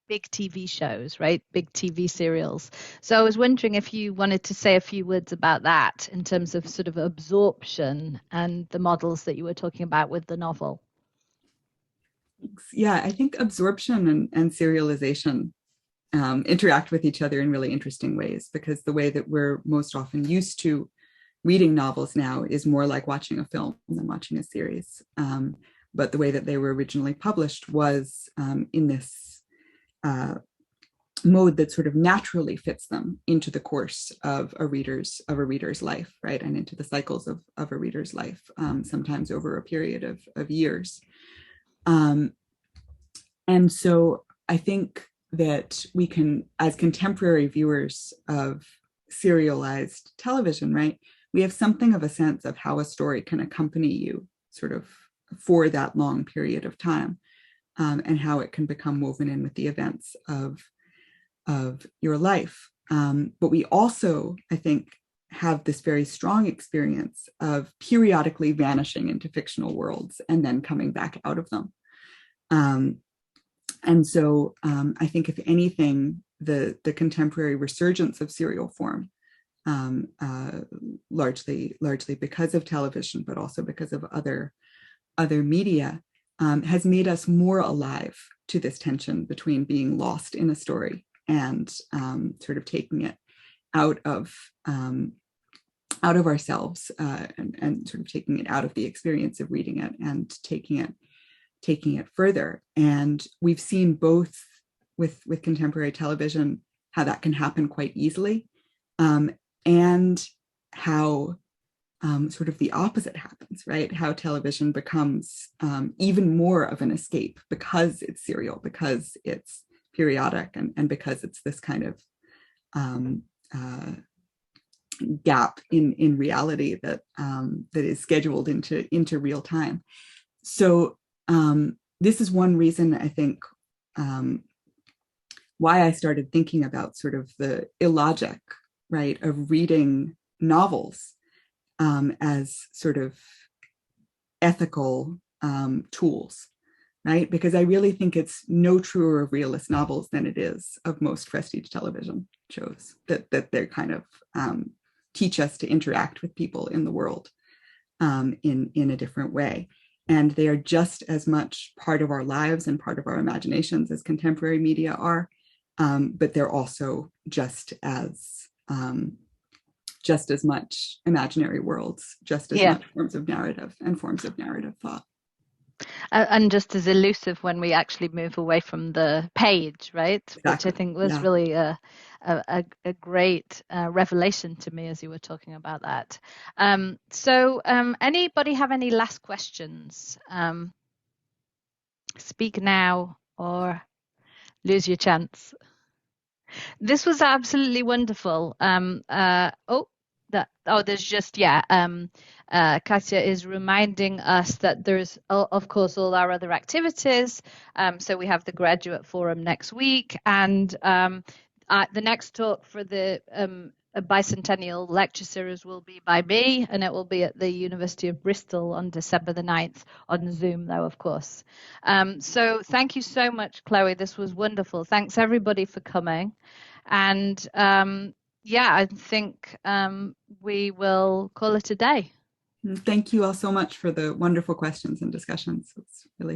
Speaker 1: big TV shows, right? Big TV serials. So I was wondering if you wanted to say a few words about that in terms of sort of absorption and the models that you were talking about with the novel.
Speaker 2: Yeah, I think absorption and serialization interact with each other in really interesting ways, because the way that we're most often used to reading novels now is more like watching a film than watching a series. But the way that they were originally published was in this mode that sort of naturally fits them into the course of a reader's life, right? And into the cycles of a reader's life, sometimes over a period of years. And so I think that we can, as contemporary viewers of serialized television, right, we have something of a sense of how a story can accompany you sort of for that long period of time, and how it can become woven in with the events of your life. But we also, I think, have this very strong experience of periodically vanishing into fictional worlds and then coming back out of them. And so I think, if anything, the contemporary resurgence of serial form, largely because of television, but also because of other media, has made us more alive to this tension between being lost in a story and sort of taking it out of ourselves, and sort of taking it out of the experience of reading it and taking it further. And we've seen both with contemporary television how that can happen quite easily, and how sort of the opposite happens, right? How television becomes even more of an escape because it's serial, because it's periodic, and because it's this kind of gap in reality that is scheduled into real time. So this is one reason, I think, why I started thinking about sort of the illogic, right, of reading novels as sort of ethical tools, right? Because I really think it's no truer of realist novels than it is of most prestige television shows, that they're kind of teach us to interact with people in the world in a different way. And they are just as much part of our lives and part of our imaginations as contemporary media are, but they're also just as much imaginary worlds, just as much forms of narrative and forms of narrative thought.
Speaker 1: And just as elusive when we actually move away from the page, right? Exactly. Which I think was really a great revelation to me as you were talking about that. So anybody have any last questions? Speak now or lose your chance. This was absolutely wonderful. There's just, Katya is reminding us that there's, of course, all our other activities. So we have the Graduate Forum next week, and the next talk for the Bicentennial Lecture Series will be by me, and it will be at the University of Bristol on December the 9th, on Zoom, though, of course. So thank you so much, Chloë. This was wonderful. Thanks, everybody, for coming. And I think we will call it a day.
Speaker 2: Thank you all so much for the wonderful questions and discussions. It's really